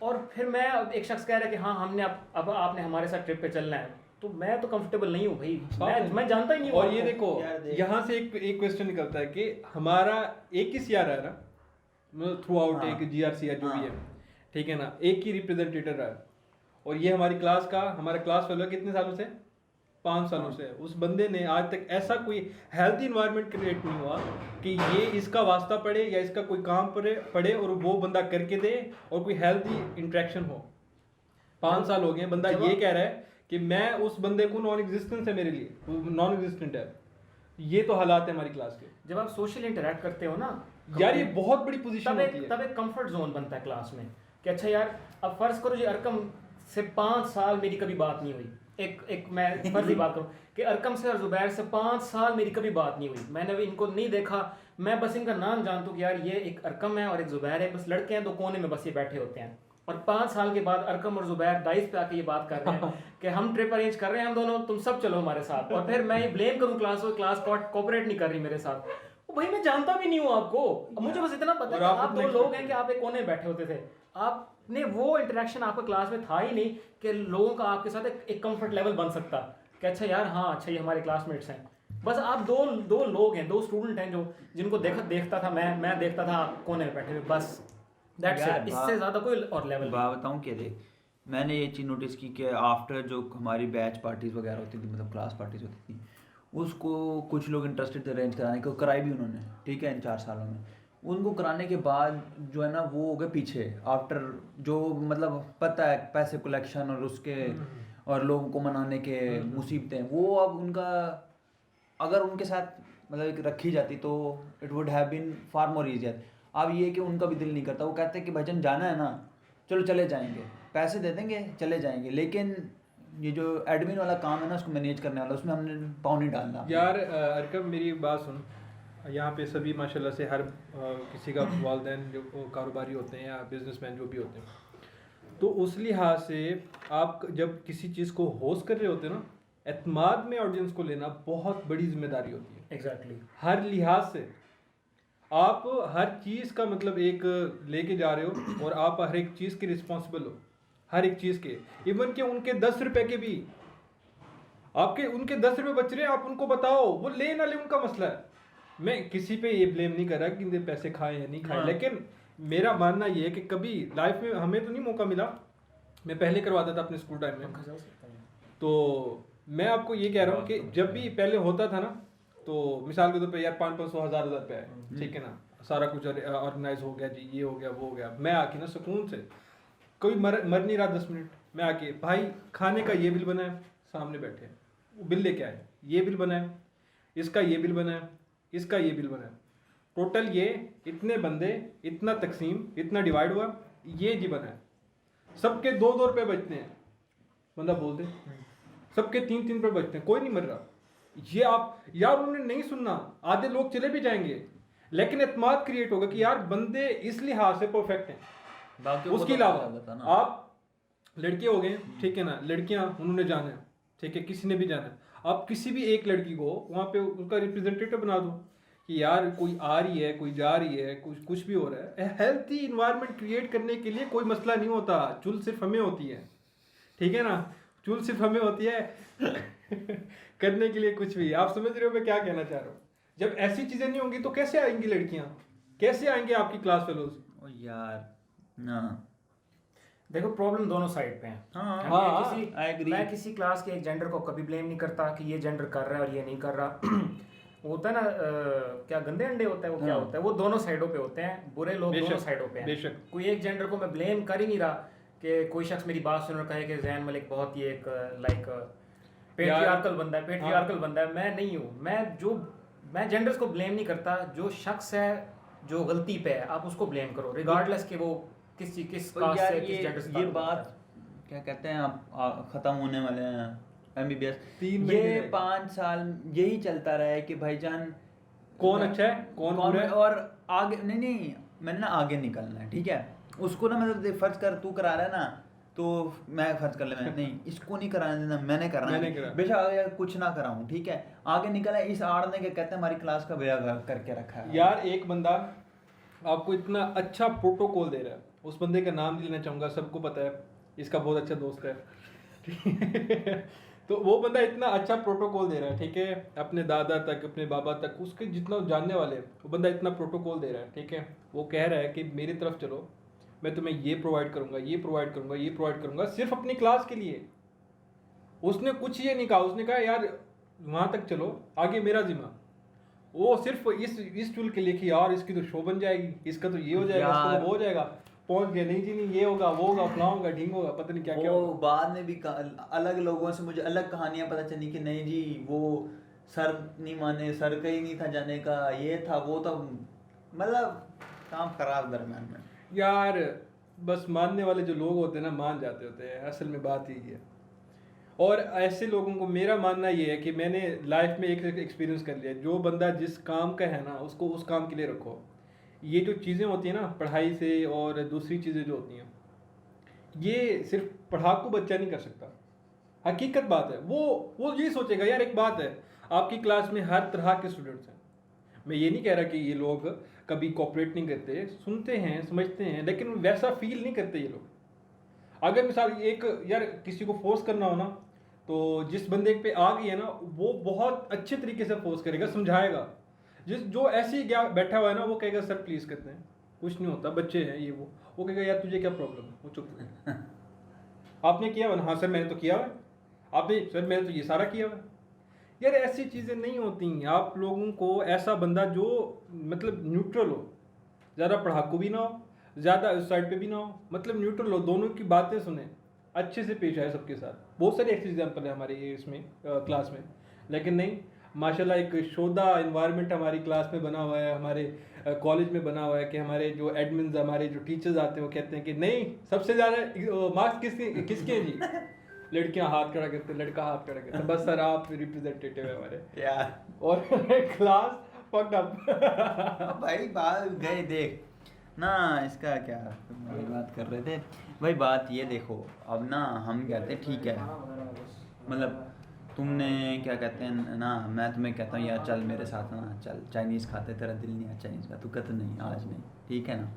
और फिर मैं एक शख्स कह रहा है कि हाँ हमने अब आपने हमारे साथ ट्रिप पे चलना है, तो मैं तो कंफर्टेबल नहीं हूँ भाई, मैं जानता ही नहीं हूँ और ये आपको। देखो यार देख। यहाँ से एक क्वेश्चन निकलता है कि हमारा एक ही सीआर है ना, थ्रू आउट हाँ। एक जीआरसी जो भी हाँ। है, ठीक है ना, एक ही रिप्रेजेंटेटिव रहा है, और ये हमारी क्लास का, हमारा क्लास फेलो कितने सालों से, 5 सालों से। उस बंदे ने आज तक ऐसा कोई हेल्थी इन्वायरमेंट क्रिएट नहीं हुआ कि ये इसका वास्ता पड़े या इसका कोई काम पड़े और वो बंदा करके दे और कोई हेल्थी इंटरेक्शन हो। 5 साल हो गए, बंदा ये कह रहा है कि मैं उस बंदे को नॉन एग्जिस्टेंस है, मेरे लिए नॉन एग्जिस्टेंट है। ये तो हालात है हमारी क्लास के। जब आप सोशल इंटरेक्ट करते हो ना यार ये बहुत बड़ी पोजीशन होती है। तब एक कंफर्ट जोन बनता है क्लास में कि अच्छा यार, अब फर्ज करो जी अरकम से 5 साल मेरी कभी बात नहीं हुई, एक मैं फर्जी बात करूं कि अरकम से और जुबैर से 5 साल मेरी कभी बात नहीं हुई, मैंने इनको नहीं देखा, मैं बस इनका नाम जानता हूँ कि यार ये एक अरकम है और एक जुबैर है, बस लड़के हैं 2 कोने में बस ये बैठे होते हैं, और 5 साल के बाद अरकम और जुबैर डाइस पे आके ये बात कर रहे हैं कि हम ट्रिप अरेंज कर रहे हैं हम दोनों, तुम सब चलो हमारे साथ, और फिर मैं ये ब्लेम करूँ क्लास कोऑपरेट नहीं कर रही मेरे साथ। भाई मैं जानता भी नहीं हूँ आपको, मुझे बस इतना पता है कि आप 2 लोग हैं कि आप एक कोने में बैठे होते थे, आपने वो इंटरेक्शन आपका क्लास में था ही नहीं कि लोगों का आपके साथ एक कंफर्ट लेवल बन सकता कि अच्छा यार हाँ अच्छा ये हमारे क्लासमेट्स हैं। बस आप दो लोग हैं, 2 स्टूडेंट हैं जो जिनको देखता था मैं देखता था आप कोने में बैठे हुए, बस दैट्स यार इट, इससे ज़्यादा कोई और लेवल बात बताऊँ क्या देख, मैंने ये चीज़ नोटिस की कि आफ्टर जो हमारी बैच पार्टीज़ वगैरह होती थी, मतलब क्लास पार्टीज़ होती थी, उसको कुछ लोग इंटरेस्टेड थे अरेंज कराने को, कराई भी उन्होंने, ठीक है, इन 4 सालों में। उनको कराने के बाद जो है ना वो हो गए पीछे, आफ्टर जो मतलब पता है पैसे कलेक्शन और उसके और लोगों को मनाने के मुसीबतें, वो अब उनका अगर उनके साथ मतलब एक रखी जाती तो it would have been far more easier. अब ये कि उनका भी दिल नहीं करता, वो कहते हैं कि भजन जाना है ना चलो चले जाएंगे, पैसे दे देंगे चले जाएंगे, लेकिन ये जो एडमिन वाला काम है ना उसको मैनेज करने वाला, उसमें हमने पाँव नहीं डालना। यार अरकम मेरी बात सुन, यहाँ पे सभी माशाल्लाह से हर किसी का वालिदैन जो कारोबारी होते हैं या बिजनेसमैन जो भी होते हैं, तो उस लिहाज से आप जब किसी चीज़ को होस्ट कर रहे होते हैं ना, एतमाद में ऑडियंस को लेना बहुत बड़ी जिम्मेदारी होती है। एग्जैक्टली हर लिहाज से आप हर चीज़ का मतलब एक लेके जा रहे हो और आप हर एक चीज़ के रिस्पॉन्सिबल हो, हर एक चीज़ के, इवन के उनके 10 रुपए के भी आपके उनके 10 रुपए बच रहे हैं, आप उनको बताओ, वो ले ना ले उनका मसला है। मैं किसी पे ये ब्लेम नहीं कर रहा कि इनके पैसे खाए या नहीं खाए, हाँ। लेकिन मेरा मानना ये है कि कभी लाइफ में हमें तो नहीं मौका मिला, मैं पहले करवाता था अपने स्कूल टाइम में, तो मैं आपको ये कह रहा हूँ कि जब भी पहले होता था ना, तो मिसाल के तौर पे यार 500 1000 रुपये है, ठीक है ना, सारा कुछ ऑर्गेनाइज हो गया जी, ये हो गया वो हो गया, मैं आके ना सुकून से, कोई मर नहीं रहा 10 मिनट, मैं आके भाई खाने का ये बिल बना है, सामने बैठे हैं, वो बिल लेके आए, ये बिल बना है, इसका ये बिल बना है, इसका ये बिल बना है, टोटल ये इतने बंदे, इतना तकसीम, इतना डिवाइड हुआ, ये जी बना है। सबके 2-2 रुपए बचते हैं, बंदा बोल दे, सबके 3-3 रुपए बचते हैं, कोई नहीं मर रहा। ये आप यार उन्होंने नहीं सुनना, आधे लोग चले भी जाएंगे, लेकिन एतमाद क्रिएट होगा कि यार बंदे इस लिहाज से परफेक्ट हैं। बाकी उसके अलावा आप लड़के हो गए, ठीक है ना, लड़कियां उन्होंने जाना है, ठीक है, किसी ने भी जाना है, आप किसी भी एक लड़की को वहाँ पे उसका रिप्रेजेंटेटिव बना दो कि यार कोई आ रही है, कोई जा रही है, कुछ भी हो रहा है। हेल्थी इन्वायरमेंट क्रिएट करने के लिए कोई मसला नहीं होता, चुल सिर्फ हमें होती है, ठीक है ना, चुल सिर्फ हमें होती है करने के लिए कुछ भी। आप समझ रहे हो मैं क्या कहना चाह रहा हूँ? जब ऐसी चीजें नहीं होंगी तो कैसे आएंगी लड़कियां, कैसे आएंगे आपकी क्लास फेलोज? ओ यार ना, देखो प्रॉब्लम दोनों साइड पे है। हाँ, मैं किसी क्लास के एक जेंडर को कभी ब्लेम नहीं करता कि ये जेंडर कर रहा है और ये नहीं कर रहा। वो होता है ना क्या गंदे अंडे होता है वो, क्या होता है वो, दोनों साइडों पे होते हैं, बुरे लोग दोनों साइडों पे हैं। बेशक कोई एक जेंडर को मैं ब्लेम कर ही नहीं रहा कि कोई शख्स मेरी बात सुन और कहे कि जैन मलिक बहुत ही एक लाइक पेट्रियार्कल बंदा है, पेट्रियार्कल बंदा है। मैं नहीं हूँ, मैं जेंडर्स को ब्लेम नहीं करता। जो शख्स है जो गलती पे है आप उसको ब्लेम करो, रिगार्डलेस कि वो किस कास्ट से किस जेंडर से। ये बात क्या कहते हैं आप खत्म होने वाले हैं MBBS, 3 ये महीने 5 साल यही चलता रहा है कि भाईजान कौन अच्छा है कौन बुरा है, और आगे नहीं मैंने ना आगे निकलना है, ठीक है, उसको ना मतलब फर्ज कर तू करा रहा है ना तो मैं फर्ज कर ले, मैं नहीं इसको नहीं कराने देना, मैंने करना है, बेशक आगे कुछ ना कराऊं, ठीक है, आगे निकला इस आड़ ने क्या कहते हैं हमारी क्लास का बेड़ा करके रखा है। यार एक बंदा आपको इतना अच्छा प्रोटोकॉल दे रहा है, उस बंदे का नाम नहीं लेना चाहूँगा, सबको पता है, इसका बहुत अच्छा दोस्त है तो वो बंदा इतना अच्छा प्रोटोकॉल दे रहा है, ठीक है, अपने दादा तक अपने बाबा तक उसके जितना जानने वाले वो बंदा इतना प्रोटोकॉल दे रहा है, ठीक है, वो कह रहा है कि मेरी तरफ चलो, मैं तुम्हें ये प्रोवाइड करूँगा, ये प्रोवाइड करूँगा, ये प्रोवाइड करूँगा, सिर्फ अपनी क्लास के लिए। उसने कुछ ये नहीं कहा, उसने कहा यार वहाँ तक चलो, आगे मेरा जिम्मा। वो सिर्फ इस टूल के लिए कि यार इसकी तो शो बन जाएगी, इसका तो ये हो जाएगा, इसका तो वो हो जाएगा, पहुंच गया, नहीं जी नहीं ये होगा वो होगा फलां होगा ढींग होगा, पता नहीं क्या क्या होगा। बाद में भी अलग लोगों से मुझे अलग कहानियां पता चली कि नहीं जी वो सर नहीं माने, सर का ही नहीं था जाने का, ये था वो था, मतलब काम खराब दरम्यान में। यार बस मानने वाले जो लोग होते हैं ना मान जाते होते हैं, असल में बात यही है। और ऐसे लोगों को मेरा मानना ये है कि मैंने लाइफ में एक एक्सपीरियंस कर लिया, जो बंदा जिस काम का है ना उसको उस काम के लिए रखो। ये जो चीज़ें होती हैं ना पढ़ाई से और दूसरी चीज़ें जो होती हैं, ये सिर्फ पढ़ाकू बच्चा नहीं कर सकता, हकीकत बात है। वो ये सोचेगा यार एक बात है, आपकी क्लास में हर तरह के स्टूडेंट्स हैं, मैं ये नहीं कह रहा कि ये लोग कभी कोऑपरेट नहीं करते, सुनते हैं समझते हैं, लेकिन वैसा फील नहीं करते ये लोग। अगर मिसाल एक यार किसी को फोर्स करना हो ना, तो जिस बंदे पे आ गई है ना वो बहुत अच्छे तरीके से फोर्स करेगा, समझाएगा। जो ऐसे ही बैठा हुआ है ना वो कहेगा सर प्लीज़ करते हैं, कुछ नहीं होता, बच्चे हैं ये वो कहेगा यार तुझे क्या प्रॉब्लम है, वो चुप आपने किया हुआ ना, हाँ सर मैंने तो किया हुआ है, आपने सर मैंने तो ये सारा किया हुआ है। यार ऐसी चीज़ें नहीं होती। आप लोगों को ऐसा बंदा जो मतलब न्यूट्रल हो, ज़्यादा पढ़ाकू भी ना हो, ज़्यादा उस साइड पे भी ना हो, मतलब न्यूट्रल हो, दोनों की बातें सुने, अच्छे से पेश आए सबके साथ। बहुत सारे ऐसे एग्जाम्पल है हमारे इसमें क्लास में, लेकिन नहीं, माशाल्लाह एक शोधा इन्वायरमेंट हमारी क्लास में बना हुआ है, हमारे कॉलेज में बना हुआ है कि हमारे जो एडमिन्स हमारे जो टीचर्स आते हैं वो कहते हैं कि नहीं सबसे ज़्यादा मार्क्स किसके हैं जी, लड़कियां हाथ खड़ा करते हैं, लड़का हाथ खड़ा करते हैं, बस सर आप रिप्रेजेंटेटिव है हमारे यार, और क्लास फक्ड अप भाई बात गए देख ना, इसका क्या बात कर रहे थे भाई, बात ये देखो अब ना हम कहते हैं ठीक है, मतलब तुमने क्या कहते हैं ना, मैं तुम्हें कहता हूँ यार चल मेरे साथ ना चल चाइनीज़ खाते, तेरा दिल नहीं है चाइनीज़ का, तू कहता नहीं आज नहीं, ठीक है ना,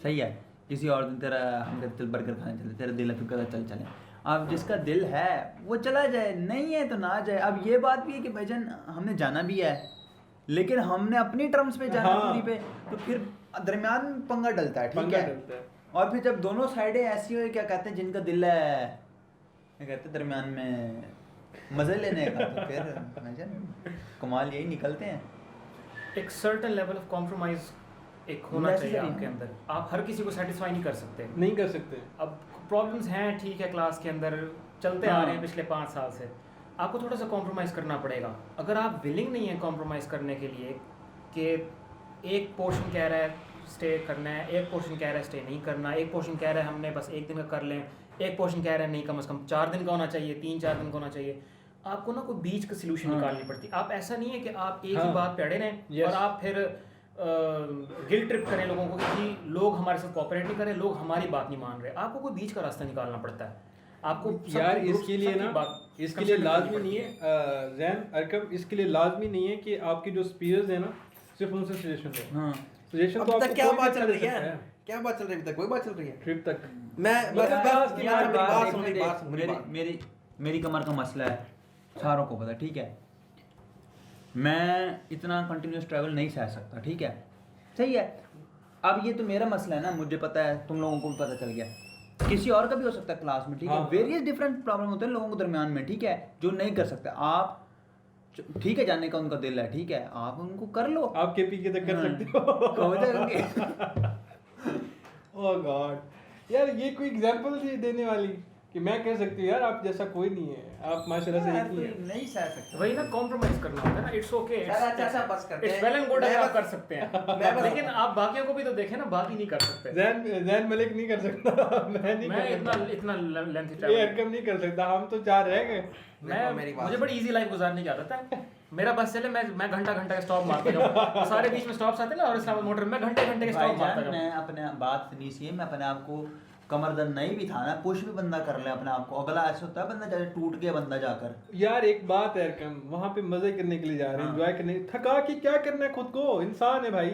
सही है, किसी और दिन तेरा हम कहते चल बर्गर खाने चले, तेरा दिल है तू कहता चल चलें, अब जिसका दिल है वो चला जाए, नहीं है तो ना जाए। अब ये बात भी है कि भाईजान हमने जाना भी है, लेकिन हमने अपनी टर्म्स पे जाना पूरी पे, तो फिर दरमियान में पंगा डलता है, ठीक है, और फिर जब दोनों साइडें ऐसी हो क्या कहते हैं जिनका दिल है क्या कहते हैं दरमियान में मजे लेने का, तो फिर कमाल यही निकलते हैं। एक सर्टेन लेवल ऑफ कॉम्प्रोमाइज एक होना चाहिए आपके अंदर, आप हर किसी को सेटिस्फाई नहीं कर सकते, नहीं कर सकते। अब प्रॉब्लम्स हैं ठीक है, क्लास के अंदर चलते आ रहे हैं पिछले 5 साल से, आपको थोड़ा सा कॉम्प्रोमाइज़ करना पड़ेगा। अगर आप विलिंग नहीं है कॉम्प्रोमाइज़ करने के लिए कि एक पोर्शन कह रहा है स्टे करना है, एक पोर्शन कह रहा है स्टे नहीं करना, एक पोर्शन कह रहा है हमने बस एक दिन का कर लें, एक पोर्शन कह रहा है नहीं कम से कम 4 दिन का होना चाहिए, 3-4 दिन का होना चाहिए। आपको ना कोई बीच का सोल्यूशन निकालनी पड़ती। आप ऐसा नहीं है कि आप एक ही बात पे अड़े रहें और आप फिर गिल्ट ट्रिप करें लोगों को कि लोग हमारे साथ कोऑपरेट नहीं करें, लोग हमारी बात नहीं मान रहे। आपको कोई बीच का रास्ता निकालना पड़ता है। आपको यार इसके लिए ना, इसके लिए लाजमी नहीं है जैन अरकम, इसके लिए लाजमी नहीं है कि आपके जो स्पीयर्स हैं ना सिर्फ उनसे सजेशन लो। हाँ सजेशन तो आपको क्या कोई भी बात चल अच्छा दे रही सकता है, क्या बात चल रही है अभी तक? कोई बात चल रही है ट्रिप तक। मैं बस यार बात सुन मेरी बात सुन मेरी कमर का मसला है, सारों को पता, ठीक है। मैं इतना कंटिन्यूस ट्रैवल नहीं सह सकता, ठीक है, सही है। अब ये तो मेरा मसला है ना, मुझे पता है, तुम लोगों को भी पता चल गया, किसी और का भी हो सकता है क्लास में, ठीक है। वेरियस डिफरेंट प्रॉब्लम होते हैं लोगों के दरमियान में, ठीक है, जो नहीं कर सकते आप, ठीक है, जानने का उनका दिल है, ठीक है, आप उनको कर लो, आप के पी के तक कर सकते हो। हो जाएंगे। ओह गॉड यार, ये कोई एग्जांपल थी देने वाली कि मैं कह सकती हूँ यार आप जैसा कोई नहीं है, आप माशाल्लाह से एक ही हैं। नहीं सह सकते। वही ना, कॉम्प्रोमाइज करना होता है ना। इट्स ओके, अच्छा बस करते हैं। इट्स वेल एंड गुड अगर आप कर सकते हैं, मैं बस- लेकिन आप बाकियों को भी तो देखें ना, बाकी नहीं कर सकते। जैन मलिक नहीं कर सकता, मैं नहीं मैं कर इतना लेंथी सकता, ये अरकम नहीं कर सकता, हम तो 4 रह गए। मेरी बात मुझे बड़ी इजी लाइफ गुजारने की आदत है। मेरा बस चले, मैं घंटा का स्टॉप मारता जाऊँ, सारे बीच में स्टॉप्स आते हैं ना, और इस्लामाबाद मोटर में घंटे के स्टॉप मारता भाईजान, जाऊँ। मैं अपने बात सुनी सी है, मैं अपने आप को कमरदर्द नहीं भी था ना, पुश भी बंदा कर ले अपने आप को, अगला ऐसा होता है बंदा जैसे टूट गया बंदा जाकर। यार एक बात है अरकम, वहाँ पे मजे करने के लिए जा रहे हैं, एंजॉय करने, थका के क्या करना है खुद को, इंसान है भाई।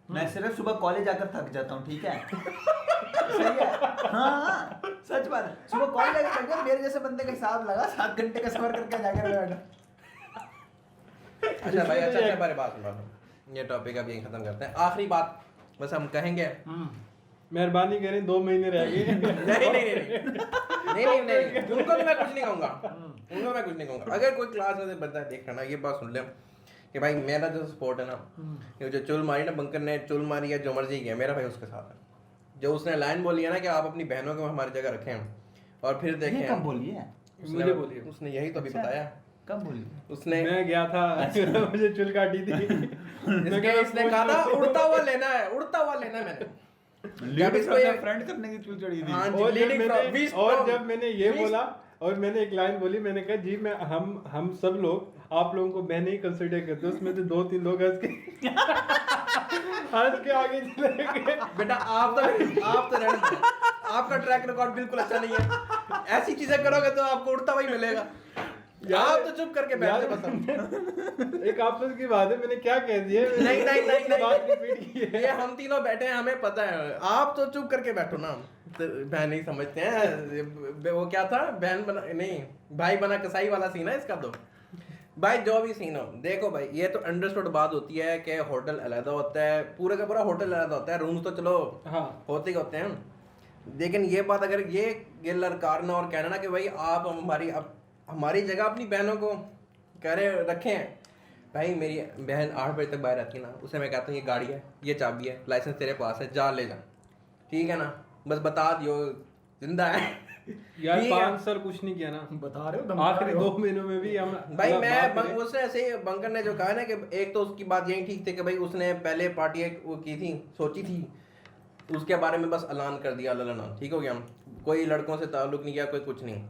मैं सिर्फ सुबह कॉलेज जाकर थक जाता हूँ, ठीक है। सही है, हाँ सच बात है, सुबह कॉलेज जाकर थक गया, मेरे जैसे बंदे का हिसाब लगा 7 घंटे का सफर करके जाकर बैठा। अच्छा भाई, अच्छा बारे बात सुनो, ये टॉपिक अब यहीं खत्म करते हैं। आखिरी बात बस हम कहेंगे, मेहरबानी करें, 2 महीने रह गए। नहीं, उनको तो मैं कुछ नहीं कहूँगा, उनको मैं कुछ नहीं कहूँगा। अगर कोई क्लास में से बंदा देख रहा ना, ये बात सुन ले कि भाई मेरा जो सपोर्ट है ना, ये जो चुल मारी ना, बंकर ने चुल मारी या जो मर्जी किया, मेरा भाई उसके साथ है। जो उसने लाइन बोली है ना कि आप अपनी बहनों को हमारी जगह रखें, और फिर देखें। कब बोली है? मुझे बोलिए, उसने यही तो अभी बताया। कब बोली? उसने, मैं गया था, मुझे चुल काटी थी। इसने कहा था उड़ता हुआ लेना है, उड़ता हुआ लेना है मैंने। जब इसको ये फ्रेंड करने की चूल चढ़ी थी। हाँ जी, और leading from- जब मैंने ये बोला, और मैंने एक लाइन बोली, मैंने कहा जी मैं हम सब लोग आप लोगों को बहने ही कंसिडर करते हैं, उसमें से 2-3 लोग हंस के आगे चले गए। बेटा आप तो रहने दो, आपका ट्रैक रिकॉर्ड बिल्कुल अच्छा नहीं है। ऐसी चीजें करोगे तो आपको उड़ता हुआ ही मिलेगा। आप तो चुप करके बैठ जाओ बस। एक आपस की बात है, मैंने क्या कह दिया? नहीं बात रिपीट की है। ये हम तीनों बैठे हैं, हमें पता है। आप तो चुप करके बैठो ना। तो बहन नहीं समझते हैं, वो क्या था, बहन बना नहीं भाई बना कसाई वाला सीन है इसका। तो भाई जो भी सीन हो, देखो भाई ये तो अंडरस्टूड बात होती है कि होटल अलग होता है, पूरे का पूरा होटल अलग होता है, रूम्स तो चलो हाँ होते ही होते हैं। लेकिन ये बात अगर ये ललकारना और कहना ना कि भाई आप हमारी जगह अपनी बहनों को कह रहे रखें। भाई मेरी बहन 8 बजे तक बाहर रहती है ना, उसे मैं कहता हूँ ये गाड़ी है, ये चाबी है, लाइसेंस तेरे पास है, जा ले जा, ठीक है ना, बस बता दियो जिंदा है। यार ठीक है। 5 साल कुछ नहीं किया ना, बता रहे हो, आखिरी 2 महीनों में भी हम भाई बात करें। उसने ऐसे ही बंकर ने जो कहा ना कि एक तो उसकी बात यही ठीक थी कि भाई उसने पहले पार्टी वो की थी, सोची थी, उसके बारे में बस ऐलान कर दिया, ललना ठीक हो गया, कोई लड़कों से ताल्लुक नहीं किया, कोई कुछ नहीं।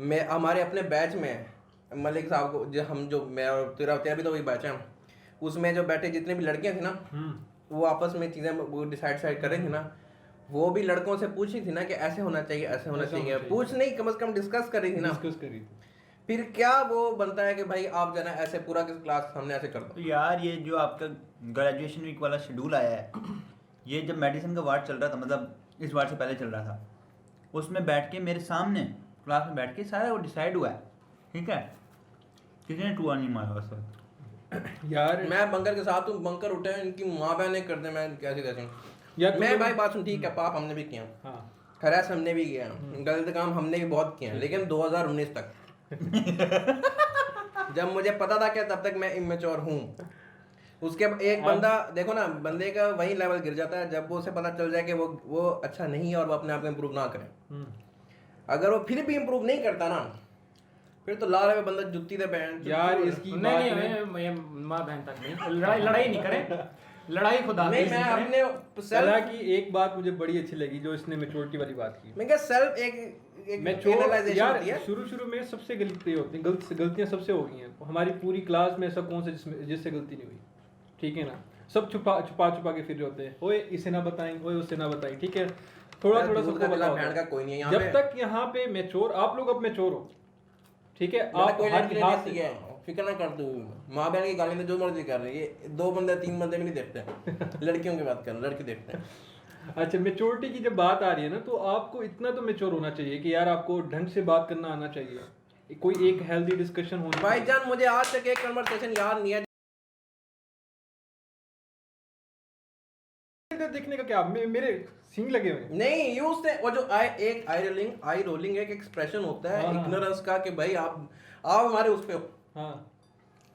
मैं हमारे अपने बैच में मलिक साहब को जो मैं और तेरा भी तो वही बैच है, उसमें जो बैठे जितने भी लड़कियां थी ना, वो आपस में चीज़ें वो डिसाइड कर रही थी ना, वो भी लड़कों से पूछ रही थी ना कि ऐसे होना चाहिए, ऐसे होना चाहिए, पूछ नहीं कम से कम डिस्कस कर रही थी ना। डिस्कस करी थी। फिर क्या वो बनता है कि भाई आप जाना ऐसे पूरा क्लास सामने ऐसे कर दो। तो यार ये जो आपका ग्रेजुएशन वीक वाला शेड्यूल आया है, ये जब मेडिसिन का वार्ड चल रहा था, मतलब इस वार्ड से पहले चल रहा था, उसमें बैठ के मेरे सामने क्लास में बैठ के सारा वो डिसाइड हुआ है, ठीक है, किसी ने टूआ नहीं मारा उस वक्त। यार मैं बंकर के साथ हूँ, बंकर उठे इनकी माँ बहन कर दे, मैं कैसे यार मैं भाई बात सुन, ठीक है, पाप हमने भी किया, हाँ खरास हमने भी किया, गलत काम हमने भी बहुत किया, लेकिन 2019 तक जब मुझे पता था कि तब तक मैं इमेच्योर हूँ। उसके एक बंदा देखो ना, बंदे का वही लेवल गिर जाता है जब वो उसे पता चल जाए कि वो अच्छा नहीं है और वो अपने आप को इम्प्रूव ना करे। अगर वो फिर भी इम्प्रूव नहीं करता ना, फिर तो लाल में बंदा जुत्ती दे बैठ यार इसकी बात में नहीं माँ बहन तक नहीं, लड़ाई नहीं करें। लड़ाई खुदा नहीं की मैं करें। अपने सेल्फ हालांकि एक बात मुझे बड़ी अच्छी लगी जो इसने मैच्योरिटी वाली बात की। मैं क्या सेल्फ एक मैच्योर एनालाइजेशन यार होती है। शुरू में सबसे गलती होती है, गलतियां सबसे हो गई हैं हमारी पूरी क्लास में। ऐसा कौन सा जिससे गलती नहीं हुई, ठीक है ना? सब छुपा के फिर रहे होते हैं, ओए इसे ना बताएं, ओए उसे ना बताएं, ठीक है? थोड़ा यार, दूध सबको का गिला बताओ। भैंस का कोई नहीं है यहाँ जब पे। तक यहाँ पे मैच्योर आप लोग अब मैच्योर हो, ठीक है? मैंने आप कोई हर लड़की लिहाज नहीं से देखती है, फिक्र ना कर तू। माँ बहन की गाली में जो मर्जी कर रही है, 2 बंदे 3 बंदे भी नहीं देखते। लड़कियों की बात कर, लड़के देखते हैं। अच्छा, मेच्योरिटी की जब बात आ रही है ना, तो आपको इतना तो मैच्योर होना चाहिए कि यार आपको ढंग से बात करना आना चाहिए, कोई एक हेल्दी डिस्कशन होनी चाहिए। भाईजान मुझे आज तक एक कन्वर्सेशन याद नहीं है। देखने का क्या मेरे सींग लगे हुए हैं। नहीं ये उसने वो जो आई रोलिंग एक एक्सप्रेशन होता है हाँ, हाँ। इग्नोरेंस का कि भाई आप हमारे उस पे हो, हाँ,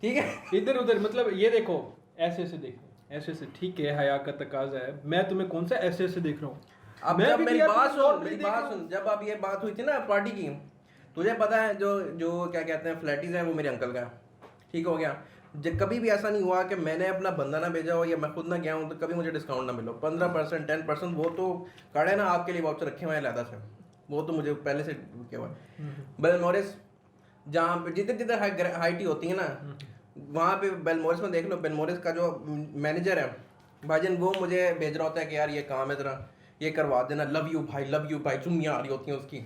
ठीक है। इधर उधर मतलब ये देखो, ऐसे ऐसे देखो, ऐसे ऐसे, ठीक है, हया का तकाजा है। मैं तुम्हें कौन सा ऐसे ऐसे देख रहा हूँ? अब मैं जब भी मेरी यार बात तुम्हें और सुन, भी मेरी देख रहा बात हूँ। सुन, जब अब ये बात हुई थी ना पार्टी की, तुझे पता है जो क्या कहते हैं फ्लैटीज है वो मेरे अंकल का है, ठीक हो गया। जब कभी भी ऐसा नहीं हुआ कि मैंने अपना बंदा ना भेजा हो या मैं खुद ना गया हूँ तो कभी मुझे डिस्काउंट ना मिलो। 15% 10% वो तो काढ़े ना आपके लिए वाउचर रखे हुए हैं लहदा से, वो तो मुझे पहले से क्या हुआ है। बेलमोरिस जहाँ पे जितने जितने हाइटी होती है ना, वहाँ पे बेलमोरिस में देख लो, बेलमोरिस का जो मैनेजर है भाईजान वो मुझे भेज रहा होता है कि यार ये काम है जरा ये करवा देना, लव यू भाई, चुम्मियाँ आ रही होती हैं उसकी,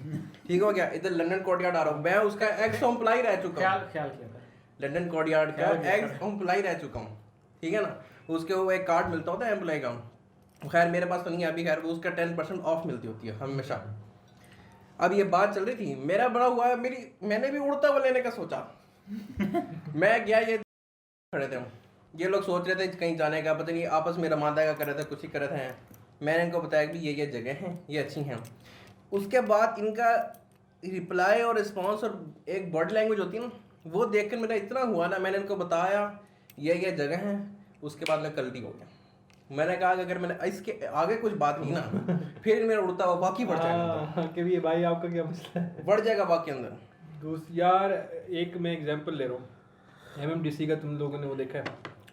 ठीक हो गया। इधर लंदन कोर्टयार्ड आ रहा हूँ मैं, उसका एक्स एम्प्लॉय रह चुका हूँ, ख्याल किया था। लंदन कोर्टयार्ड का एक्स एम्प्लॉय रह चुका हूँ, ठीक है ना। उसके वो एक कार्ड मिलता होता है एम्प्लॉय का, खैर मेरे पास तो नहीं है अभी, खैर वो उसका 10% ऑफ मिलती होती है हमेशा। अब ये बात चल रही थी, मेरा बड़ा हुआ है, मैंने भी उड़ता हुआ लेने का सोचा। मैं गया, ये खड़े थे, ये लोग सोच रहे थे कहीं जाने का, पता नहीं आपस में रमादा का कर रहे थे, कुछ ही कर रहे थे। मैंने इनको बताया कि ये जगह हैं, ये अच्छी हैं। उसके बाद इनका रिप्लाई और रिस्पॉन्स और एक बॉडी लैंग्वेज होती है ना, वो देख कर मेरा इतना हुआ ना, मैंने इनको बताया ये जगह हैं। उसके बाद मैं कल्टी हो गया। मैंने कहा कि अगर मैंने इसके आगे कुछ बात की ना फिर मेरा उड़ता हुआ वाकई बढ़ जाएगा, कि ये भाई आपका क्या मसला है, बढ़ जाएगा वाकई अंदर। दोस्त यार एक मैं एग्जांपल ले रहा हूँ, MMDC का तुम लोगों ने वो देखा है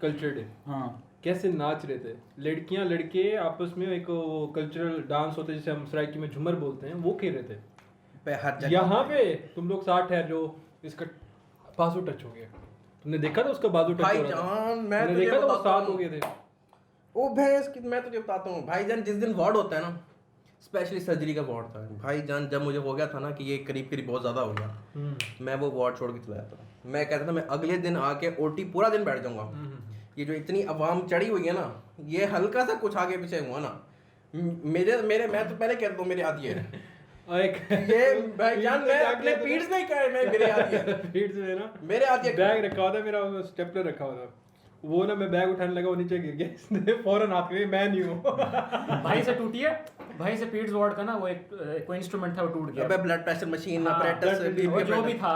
कल्चर डे? हाँ कैसे नाच रहे थे लड़कियां लड़के आपस में, एक कल्चरल डांस होता है जिसे हम सराइकी में झूमर बोलते हैं, वो खेल रहे थे। हर जगह यहाँ पे तुम लोग साथ ठहर जो इसका बाजू टच हो गया, तुमने देखा था उसका बाजू टच हो रहा था? भाईजान मैं तुमने तुझे देखा था वो बताता साथ हो हूँ, गए थे। ओ भैंस की मैं तुझे बताता हूँ भाईजान, जिस दिन वार्ड होता है ना, स्पेशली सर्जरी का वार्ड था भाईजान, जब मुझे हो गया था ना कि ये करीब बहुत ज़्यादा हो गया, मैं वो वार्ड छोड़ के चला जाता था। मैं कहता था मैं अगले दिन आके OT पूरा दिन बैठ जाऊँगा। ये जो इतनी अवाम चढ़ी हुई है ना, ये हल्का सा कुछ आगे पीछे हुआ ना, मेरे मैं तो पहले कहता हूँ मेरे आती है ये भाईजान, मैं अपने पीठ में क्या है, मैं मेरे आती है पीठ में ना मेरे आती है। बैग रखा हुआ था मेरा, स्टेपलर रखा हुआ था, वो ना मैं बैग उठाने लगा, वो नीचे गिर गया, इसने फौरन हाथ में, मैं नहीं हूँ। भाई से टूटी है, भाई से पीट्स वार्ड का ना वो एक कोई इंस्ट्रूमेंट था वो टूट गया। अबे ब्लड प्रेशर मशीन, हाँ, apparatus, वो BP जो भी था,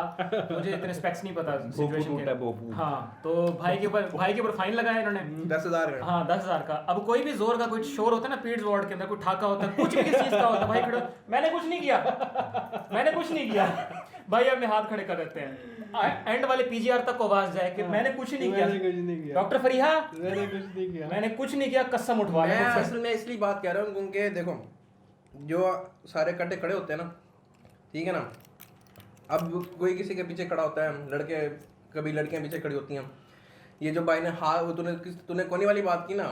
मुझे इतने स्पेक्स नहीं पता सिचुएशन के। हाँ, तो भाई के ऊपर फाइन लगाया इन्होंने 10,000 का। हाँ 10,000 का। अब कोई भी जोर का कोई शोर होता है ना पीट्स वार्ड के अंदर, कोई ठाका होता है, कुछ भी किस चीज का होता है, भाई खड़ा, मैंने कुछ नहीं किया भाई अपने हाथ खड़े कर देते हैं, एंड वाले PGR तक को आवाज जाए कि मैंने कुछ नहीं किया। डॉक्टर फरीहा मैंने कुछ नहीं किया, मैंने कुछ नहीं किया, कसम उठवा मैं ले। असल में इसलिए बात कह रहा हूँ क्योंकि देखो जो सारे कट्टे खड़े होते हैं ना, ठीक है ना, अब कोई किसी के पीछे खड़ा होता है, लड़के कभी लड़कियां पीछे खड़ी होती हैं। ये जो भाई ने वो तूने कोनी वाली बात की ना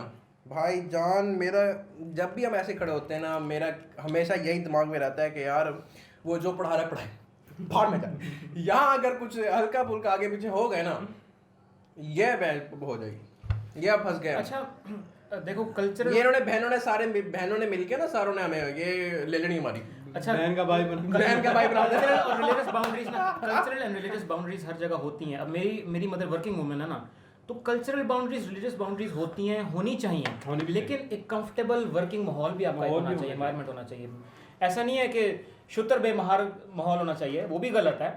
भाई जान, मेरा जब भी हम ऐसे खड़े होते हैं ना, मेरा हमेशा यही दिमाग में रहता है कि यार वो जो पढ़ा रहा है पढ़ाए, भाड़ में जाए। यहाँ अगर कुछ हल्का फुल्का आगे पीछे हो गए ना, ये हो जाएगी, ये अब फंस गए। अच्छा देखो कल्चरल, ये इन्होंने बहनों ने मिलके ना सारों ने हमें ये ले लेनी हमारी। अच्छा बहन का भाई बना, बहन का भाई बना कल्चरल और रिलीजियस बाउंड्रीज ना, कल्चरल एंड रिलीजियस बाउंड्रीज हर जगह होती हैं। अब मेरी मदर वर्किंग वुमेन है ना, तो कल्चरल बाउंड्रीज रिलीजियस बाउंड्रीज होती हैं, होनी चाहिए, लेकिन एक कंफर्टेबल वर्किंग माहौल भी आपका होना चाहिए, एनवायरनमेंट होना चाहिए। ऐसा नहीं है कि शुतर बेमहार माहौल होना चाहिए, वो भी गलत है,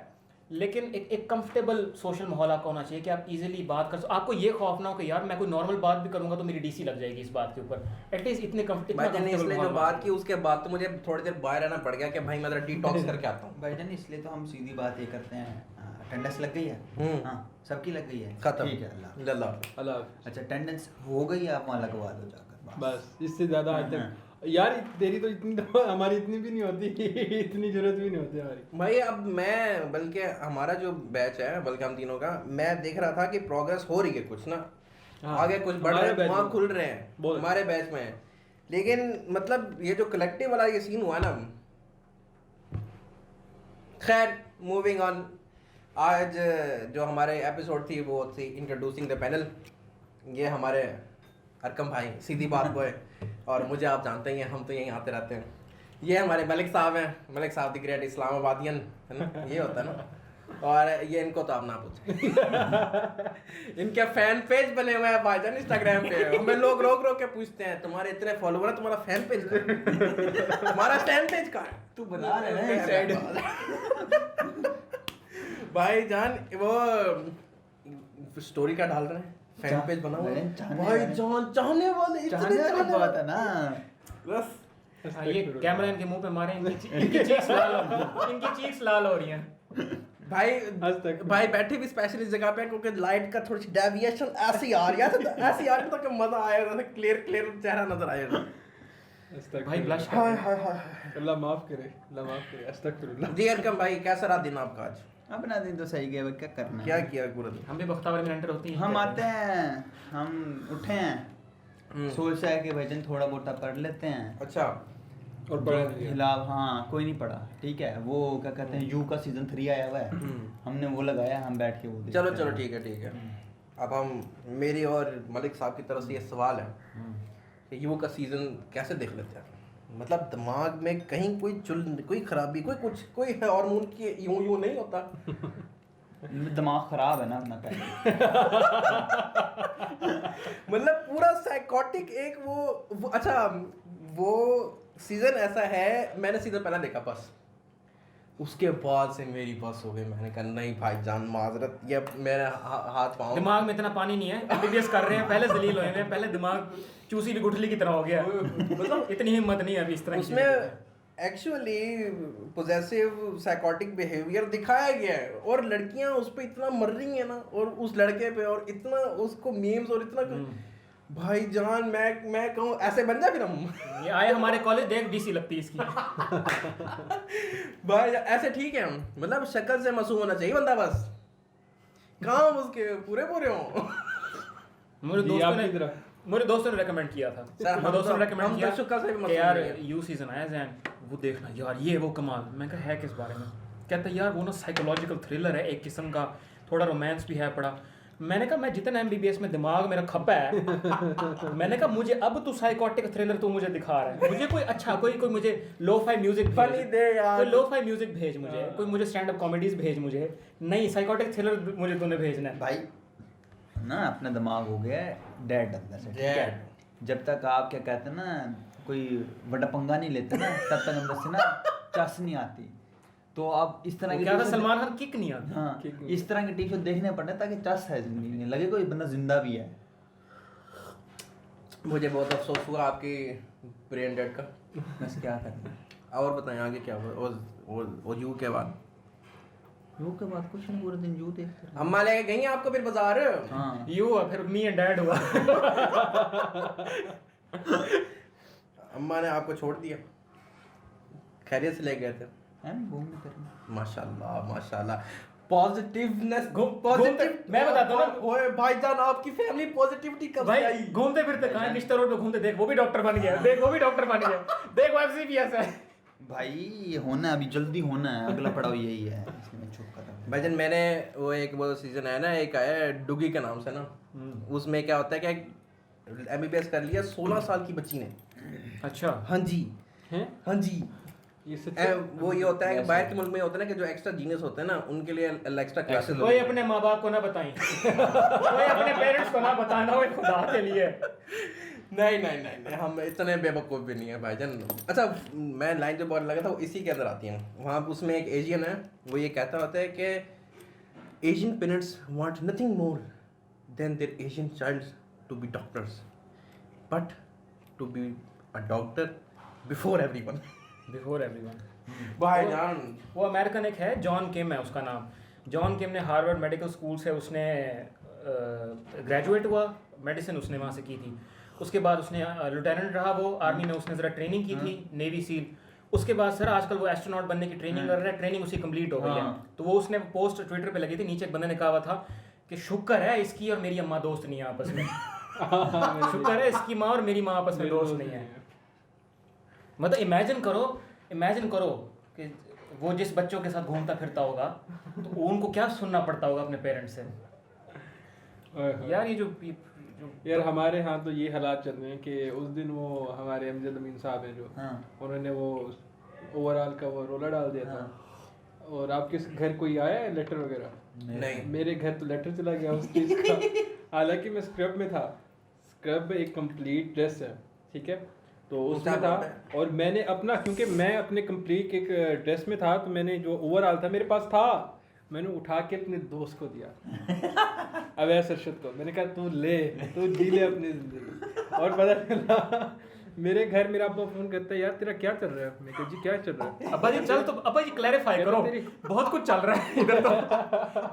लेकिन एक कंफर्टेबल सोशल माहौल आपका होना चाहिए कि आप इजीली बात कर, आपको ये खौफ ना हो कि यार मैं कोई नॉर्मल बात भी करूंगा तो मेरी DC लग जाएगी इस बात के ऊपर। एटलीस्ट इतने भाईजान इसलिए जो बात की उसके बाद तो मुझे थोड़ी देर बाहर रहना पड़ गया कि भाई मैं जरा डिटॉक्स करके आता हूँ। भाईजान इसलिए तो हम सीधी बात ये करते हैं अटेंडेंस लग गई है? हाँ सबकी लग गई है, खत्म। ठीक है अल्लाह। अल्लाह अल्लाह अच्छा अटेंडेंस हो गई है, आप वहाँ लगवा दो जाकर बस, इससे ज़्यादा आज तक यार तेरी तो इतनी तो हमारी इतनी भी नहीं होती इतनी जरूरत भी नहीं होती हमारी भाई। अब मैं बल्कि हमारा जो बैच है, बल्कि हम तीनों का, मैं देख रहा था कि प्रोग्रेस हो रही है कुछ ना। हाँ, आगे कुछ बढ़ रहे हमारे हैं, batch वहाँ में। खुल रहे हैं बहुत। हमारे बैच में। लेकिन मतलब ये जो कलेक्टिव वाला ये सीन हुआ ना, खैर मूविंग ऑन। आज जो हमारे एपिसोड थी वो थी इंट्रोड्यूसिंग द पैनल। ये हमारे अरकम भाई सीधी बात बॉय, और मुझे आप जानते ही हैं, हम तो यहीं आते रहते हैं। ये हमारे मलिक साहब हैं, मलिक साहब द ग्रेट इस्लामाबादियन, है ना, ये होता है ना। और ये इनको तो आप ना पूछें इनके फैन पेज बने हुए हैं भाईजान इंस्टाग्राम पे। हमें लोग रोक रोक के पूछते हैं तुम्हारे इतने फॉलोवर है, तुम्हारा फैन पेज कहाँ है? हमारा फैन पेज कहाँ है? तू बना रहे हैं साइड भाईजान वो स्टोरी का डाल रहे हैं, फैन पेज बना हुआ है भाईजान, चाहने वाले इतने चाहने वाली बात है ना। बस ये कैमरा इनके मुंह पे मारे, इनकी चीक्स लाल हो रही हैं। भाई आज तक। भाई बैठे भी स्पेशल इस जगह पे क्योंकि लाइट का थोड़ी सी डेविएशन ऐसी आ रही है, ऐसी आ रही है, तो मजा आएगा ना, क्लियर क्लियर चेहरा नजर आएगा। भाई ब्लश हाय हाय हाय। अल्लाह माफ करे अस्तगफिरुल्लाह। जी अरकम भाई, कैसा रहा दिन आपका आज? अपना दिन तो सही गया, क्या करना है? क्या किया पूरा दिन? हम भी बख्तावर में एंटर होती हैं। हम आते हैं, हम उठे हैं, सोचा है कि भजन थोड़ा बहुत पढ़ लेते हैं, अच्छा। और पढ़ा नहीं हिलाव, हाँ कोई नहीं पढ़ा, ठीक है। वो क्या कहते हैं, यू का सीजन 3 आया हुआ है, हमने वो लगाया, हम बैठ के वो देखते चलो हैं। चलो ठीक है। अब हम, मेरी और मलिक साहब की तरफ से ये सवाल है कि यू का सीजन कैसे देख लेते हैं? मतलब दिमाग में कहीं कोई खराबी, कोई हार्मोन की यूं नहीं होता? दिमाग खराब है ना अपना पहले। मतलब पूरा साइकोटिक एक वो अच्छा, वो सीजन ऐसा है। मैंने सीजन पहला देखा बस, उसके बाद से मेरी बस हो गई। मैंने कहा नहीं भाईजान माजरत, ये मेरे हाथ पाँव, दिमाग में इतना पानी नहीं है, एमबीबीएस कर रहे हैं, पहले जलील हुए हैं, पहले दिमाग चूसी की गुठली की तरह हो गया। मतलब इतनी हिम्मत नहीं है अभी इस तरह की उसमें चीज़ें। एक्चुअली पोजेसिव साइकोटिक बिहेवियर दिखाया गया है, और लड़कियां उस पर इतना मर रही हैं ना, और उस लड़के पे, और इतना उसको मीम्स और इतना भाईजान, मैं कहूँ ऐसे बन जा फिर हम। ये आए हमारे कॉलेज, देख डीसी लगती है इसकी। भाई ऐसे ठीक है हम, मतलब शक्ल से मासूम होना चाहिए बंदा, बस काम उसके पूरे हो। मेरे दोस्तों ने रेकमेंड किया था, सर, मेरे दोस्तों ने हम रेकमेंड तो किया शुक्र से भी कि मासूम यार नहीं है। यू सीजन आया जैन, वो देखना यार, ये वो कमाल। मैं कहा है किस बारे में? कहता यार वो ना साइकोलॉजिकल थ्रिलर है एक किस्म का, थोड़ा रोमांस भी है पड़ा। मैंने कहा मैं जितना एमबीबीएस में दिमाग मेरा खप्पा है, मैंने कहा मुझे अब तू साइकोटिक थ्रिलर तू मुझे दिखा रहा है, मुझे कोई अच्छा कोई मुझे लो-फाई म्यूजिक फनी दे यार, कोई लो-फाई म्यूजिक भेज मुझे, कोई मुझे स्टैंड अप कॉमेडीज भेज मुझे, नहीं साइकोटिक थ्रिलर मुझे तूने भेजना है भाई ना। अपना दिमाग हो गया डेड अंदर से, ठीक है। जब तक आप क्या कहते हैं ना, कोई बड़ा पंगा नहीं लेते ना, तब तक अंदर से ना चस नहीं आती। तो आप इस तरह की क्या था, सलमान खान किक नहीं आता। हाँ, इस तरह के टी-शर्ट देखने पड़े ताकि चस है जिंदगी में, लगे कोई बंदा जिंदा भी है। मुझे बहुत अफसोस हुआ आपकी ब्रेन डेड का। बस क्या करना। और बताएं आगे क्या हुआ और यू के बाद? यू के बाद कुछ नहीं, पूरे दिन यू देखते रहे। अम्मा लेके गई हैं आपको फिर बाजार? हाँ यू हुआ, फिर मी एंड डैड हुआ। अम्मा ने आपको छोड़ दिया, खैरियत से ले गए थे? घूमने फिरने। माशाल्लाह पॉजिटिवनेस, पॉजिटिव। मैं बताता हूं ना, ओए भाईजान आपकी फैमिली पॉजिटिविटी कब से भाई आई? घूमते फिरते कहाँ किश्ता रोड पे घूमते, देख वो भी डॉक्टर बन गया, देख वो भी डॉक्टर बन गया, देख वो एफसीपीएस है। भाई ये होना है, अभी जल्दी होना है, अगला पड़ाव यही है, इसलिए मैं चुप कर रहा हूँ। भाईजान मैंने वो एक वो सीजन है ना, एक आया है डुगी के नाम से ना, उसमें क्या होता है कि एमबीबीएस कर लिया 16 साल की बच्ची ने। अच्छा हाँ जी, हैं? हाँ जी। ये सच वो ये होता है कि बाहर के मुल्क में होता है ना कि जो एक्स्ट्रा जीनियस होते हैं ना, उनके लिए एक्स्ट्रा क्लासेस कोई अपने माँ बाप को ना बताएं, कोई अपने पेरेंट्स को ना बताना, वो खुदा के लिए। नहीं, हम इतने बेवकूफ़ भी नहीं है भाईजान। अच्छा, मैं लाइन जो बोल लगा था वो इसी के अंदर आती है। वहाँ उसमें एक एशियन है, वो ये कहता होता है कि Asian parents want nothing more than their Asian child to be doctors, but to be a doctor before everyone. Before everyone. भाईजान वो अमेरिकन एक है, जॉन किम है उसका नाम, जॉन किम ने हार्वर्ड मेडिकल स्कूल से उसने ग्रेजुएट हुआ, मेडिसिन उसने वहाँ से की थी। उसके बाद उसने लिeutenant रहा, वो आर्मी में उसने ज़रा ट्रेनिंग की थी, नेवी सील। उसके बाद सर आजकल वो एस्ट्रोनॉट बनने की ट्रेनिंग कर रहा है, ट्रेनिंग उसी कंप्लीट हो गई है। तो वो उसने पोस्ट ट्विटर पे लगी थी, नीचे एक बंदे ने कहा हुआ था कि शुक्र है इसकी और मेरी अम्मा दोस्त नहीं है आपस में। शुक्र है इसकी माँ और मेरी माँ आपस में दोस्त नहीं है। मतलब इमेजिन करो कि वो जिस बच्चों के साथ घूमता फिरता होगा तो उनको क्या सुनना पड़ता होगा अपने पेरेंट्स से। यार ये जो यार हमारे यहाँ तो ये हालात चल रहे हैं कि उस दिन वो हमारे अमजद अमीन साहब हैं जो उन्होंने वो ओवरऑल का वो रोला डाल दिया था। और आपके घर कोई आया है लेटर वगैरह? नहीं, मेरे घर तो लेटर चला गया उस चीज़ का। हालांकि मैं स्क्रब में था, स्क्रब एक कंप्लीट ड्रेस है, ठीक है, तो उसमें था। और मैंने अपना, क्योंकि मैं अपने कंप्लीट एक ड्रेस में था, तो मैंने जो ओवरऑल था मेरे पास था, मैंने उठा के अपने दोस्त को दिया, अवैस अरशद को। मैंने कहा तू जी ले अपनी जिंदगी। और पता चला मेरे घर मेरा अब्बा फोन करता है, यार तेरा क्या चल रहा है? मैं कहा जी क्या चल रहा है? अब्बा जी चल, तो अब्बा जी क्लैरिफाई करो, बहुत कुछ चल रहा है इधर तो।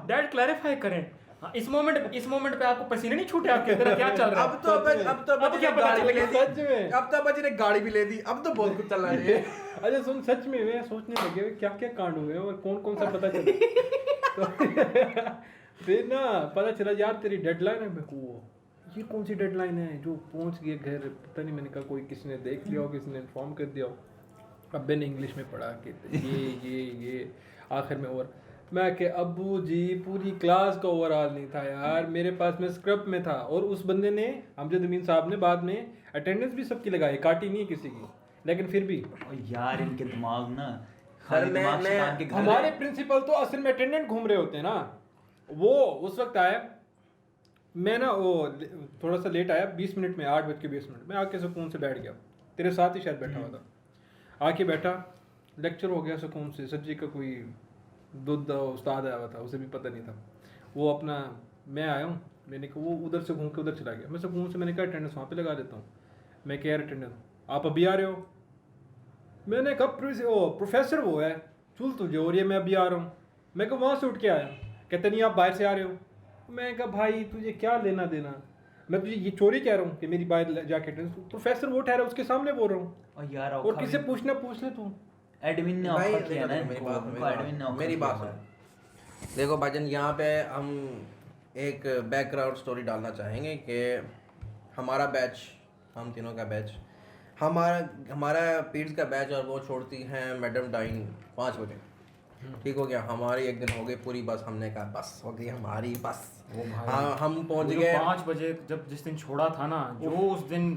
डैड क्लैरिफाई करें। हाँ, इस मोमेंट पे आपको पसीने नहीं छूटे आपके? तेरा क्या चल रहा है? अब तो क्या पता चलेगा? सच में अब तो अब्बा जी ने गाड़ी भी ले दी, अब तो बहुत कुछ चल रहा है। अच्छा सुन, सच में मैं सोचने लगे क्या क्या कांड हुए और कौन कौन सा पता चला। तो फिर ना पता चला यार तेरी डेडलाइन है। मैं को ये कौन सी डेडलाइन है जो पहुंच गई घर, पता नहीं। मैंने कहा कोई किसी ने देख लिया हो, किसी ने इन्फॉर्म कर दिया हो। अब मैंने इंग्लिश में पढ़ा कि ये आखिर में। और मैं कि अब्बू जी पूरी क्लास का ओवरऑल नहीं था यार मेरे पास, मैं स्क्रब में था। और उस बंदे ने, अमजद अमीन साहब ने, बाद में अटेंडेंस भी सबकी लगाई, काटी नहीं है किसी की, लेकिन फिर भी यार इनके दिमाग ना सर हमारे प्रिंसिपल तो असल में अटेंडेंट घूम रहे होते हैं ना। वो उस वक्त आया, मैं ना वो थोड़ा सा लेट आया, 20 मिनट में, 8:20 में आके सुकून से बैठ गया। तेरे साथ ही शायद बैठा हुआ था, आके बैठा, लेक्चर हो गया सुकून से। सब्जी का कोई दूध उस्ताद आया हुआ था, उसे भी पता नहीं था। वो अपना, मैं आया हूँ, मैंने कहा वो उधर से घूम के उधर चला गया। मैं सुकून से, मैंने कहा अटेंडेंस वहाँ पे लगा देता हूँ। मैं कह यार अटेंडेंस आप अभी आ रहे हो? मैंने कहा प्रोफेसर वो है चुल तुझे, और ये मैं अभी आ रहा हूँ। मैं कहा वहाँ से उठ के आया। कहते नहीं आप बाहर से आ रहे हो। मैं कहा भाई तुझे क्या लेना देना, मैं तुझे ये चोरी कह रहा हूँ कि मेरी बाहर जाके अटेंडेंस। प्रोफेसर वो ठहरा उसके सामने बोल रहा हूँ, और किससे पूछ ले तू। एडमिन ने ऑफर किया ना इनको, एडमिन ने मेरी बात है। देखो भाईजान, यहाँ पे हम एक बैकग्राउंड स्टोरी डालना चाहेंगे कि हमारा बैच, हम तीनों का बैच, हमारा पीड्स का बैच, और वो छोड़ती हैं मैडम डाइन 5 बजे। ठीक हो गया, हमारी एक दिन हो गई पूरी बस। हमने कहा बस हो गई हमारी बस। हाँ, हम पहुँच गए 5 बजे। जब जिस दिन छोड़ा था ना, उस दिन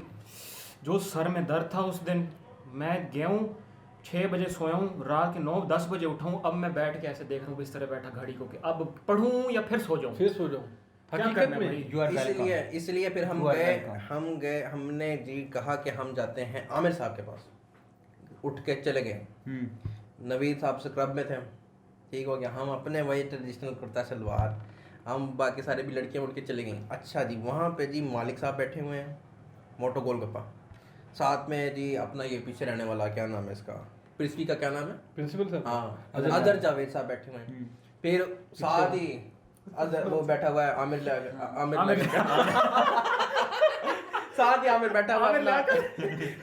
जो सर में दर्द था उस दिन, मैं गया हूँ 6 बजे सोया हूँ, रात के 9-10 बजे उठा हूँ। अब मैं बैठ के ऐसे देख रहा हूँ इस तरह बैठा घड़ी को कि अब पढ़ूँ या फिर सो जाऊँ। हकीकत में इसलिए फिर हम गए, हमने जी कहा कि हम जाते हैं आमिर साहब के पास। उठ के चले गए, नवीद साहब स्क्रब में थे। ठीक हो गया, हम अपने वही ट्रेडिशनल कुर्ता शलवार, हम बाकी सारे भी लड़कियां उठ के चले गई। अच्छा जी, वहाँ पे जी मालिक साहब बैठे हुए हैं, मोटो गोलगप्पा, साथ में जी अपना ये पीछे रहने वाला क्या नाम है इसका, प्रिंसिपल का क्या नाम है, प्रिंसिपल साहब, हाँ अजहर जावेद साहब बैठे हुए हैं। फिर साथ ही अजहर वो बैठा हुआ है, आमिर साथ ही आमिर बैठा हुआ है।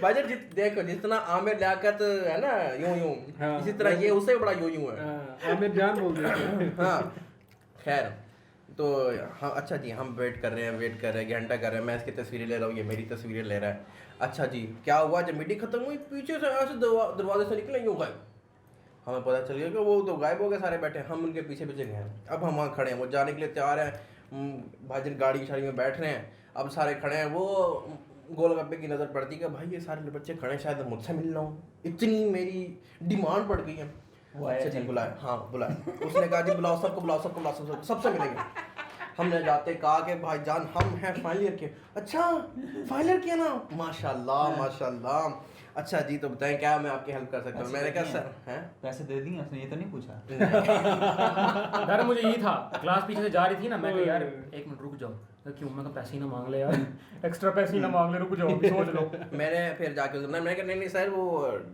भाई देखो जितना आमिर लियाकत है ना यूं इसी तरह ये उससे बड़ा यूं है, आमिर जान बोल रहे हैं। हाँ खैर, तो हाँ अच्छा जी, हम वेट कर रहे हैं, घंटा कर रहे हैं। मैं इसकी तस्वीरें ले रहा हूँ, ये मेरी तस्वीरें ले रहा है। अच्छा जी, क्या हुआ, जब मीटिंग खत्म हुई पीछे से ऐसे दरवाजे से निकले यूँ गायब। हमें पता चल गया कि वो तो गायब हो गए सारे बैठे, हम उनके पीछे पीछे गए। अब हम वहाँ खड़े हैं, वो जाने के लिए तैयार हैं, भाईजान गाड़ी की शाड़ी में बैठ रहे हैं। अब सारे खड़े हैं, वो गोलगप्पे की नज़र पड़ती कि भाई ये सारे बच्चे खड़े हैं, शायद मुझसे मिलना हो, इतनी मेरी डिमांड बढ़ गई है। अच्छा जी बुलाया, हाँ बुलाया। उसने कहा जी बुलाओ सबको, सबसे मिलेंगे। हमने जाते कहा कि भाईजान हम हैं फाइनल ईयर के। अच्छा फाइनल ईयर किया ना, माशाल्लाह। अच्छा जी, तो बताएं क्या मैं आपकी हेल्प कर सकता हूँ। मैंने कहा सर हैं पैसे दे दिए, उसने ये तो नहीं पूछा। डर मुझे यही था, क्लास पीछे से जा रही थी ना, मैं कहा यार 1 मिनट रुक जाओ, क्यों, मैं पैसे ही ना मांग ले यार, एक्स्ट्रा पैसे ही ना मांग ले, रुक जाओ सोच लो। मैंने फिर जाके मैंने कहा नहीं सर वो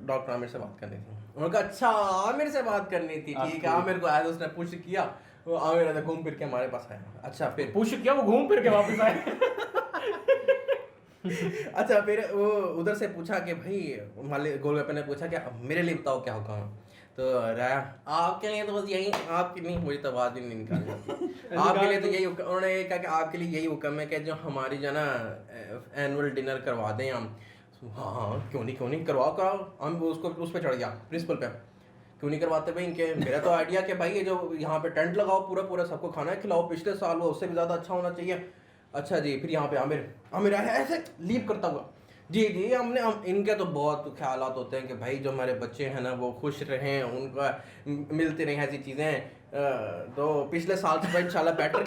डॉक्टर आमिर से बात करनी थी। उन्होंने कहा अच्छा आमिर से बात करनी थी, ठीक है। आमिर को आया, उसने पुश किया, वो आमिर रहता घूम फिर के हमारे पास आया। अच्छा फिर पूछ क्या वो घूम फिर के वापस आए? अच्छा फिर वो उधर से पूछा कि भाई मालिक गोलगप्पे ने पूछा कि अब मेरे लिए बताओ क्या हुक्म है। तो राया आपके लिए तो बस यही, आपके नहीं, मुझे तो आवाज़ भी नहीं निकालनी आती। आपके लिए तो यही उन्होंने ये कहा कि आपके लिए यही हुक्म है कि जो हमारी जो ना एनुअल डिनर करवा दें हम। हाँ हाँ क्यों नहीं करवाओ कराओ। हम उसको उस पर चढ़ गया प्रिंसिपल पे, क्यों नहीं करवाते भाई इनके। मेरा तो आइडिया कि भाई ये जो यहाँ पे टेंट लगाओ पूरा सबको खाना है खिलाओ, पिछले साल वो उससे भी ज़्यादा अच्छा होना चाहिए। अच्छा जी फिर यहाँ पे आमिर ऐसे लीव करता हुआ जी हम इनके तो बहुत ख्यालात होते हैं कि भाई जो हमारे बच्चे हैं ना वो खुश रहें, उनका मिलती रहें ऐसी चीज़ें। तो पिछले साल से भाई इंशाल्लाह बेटर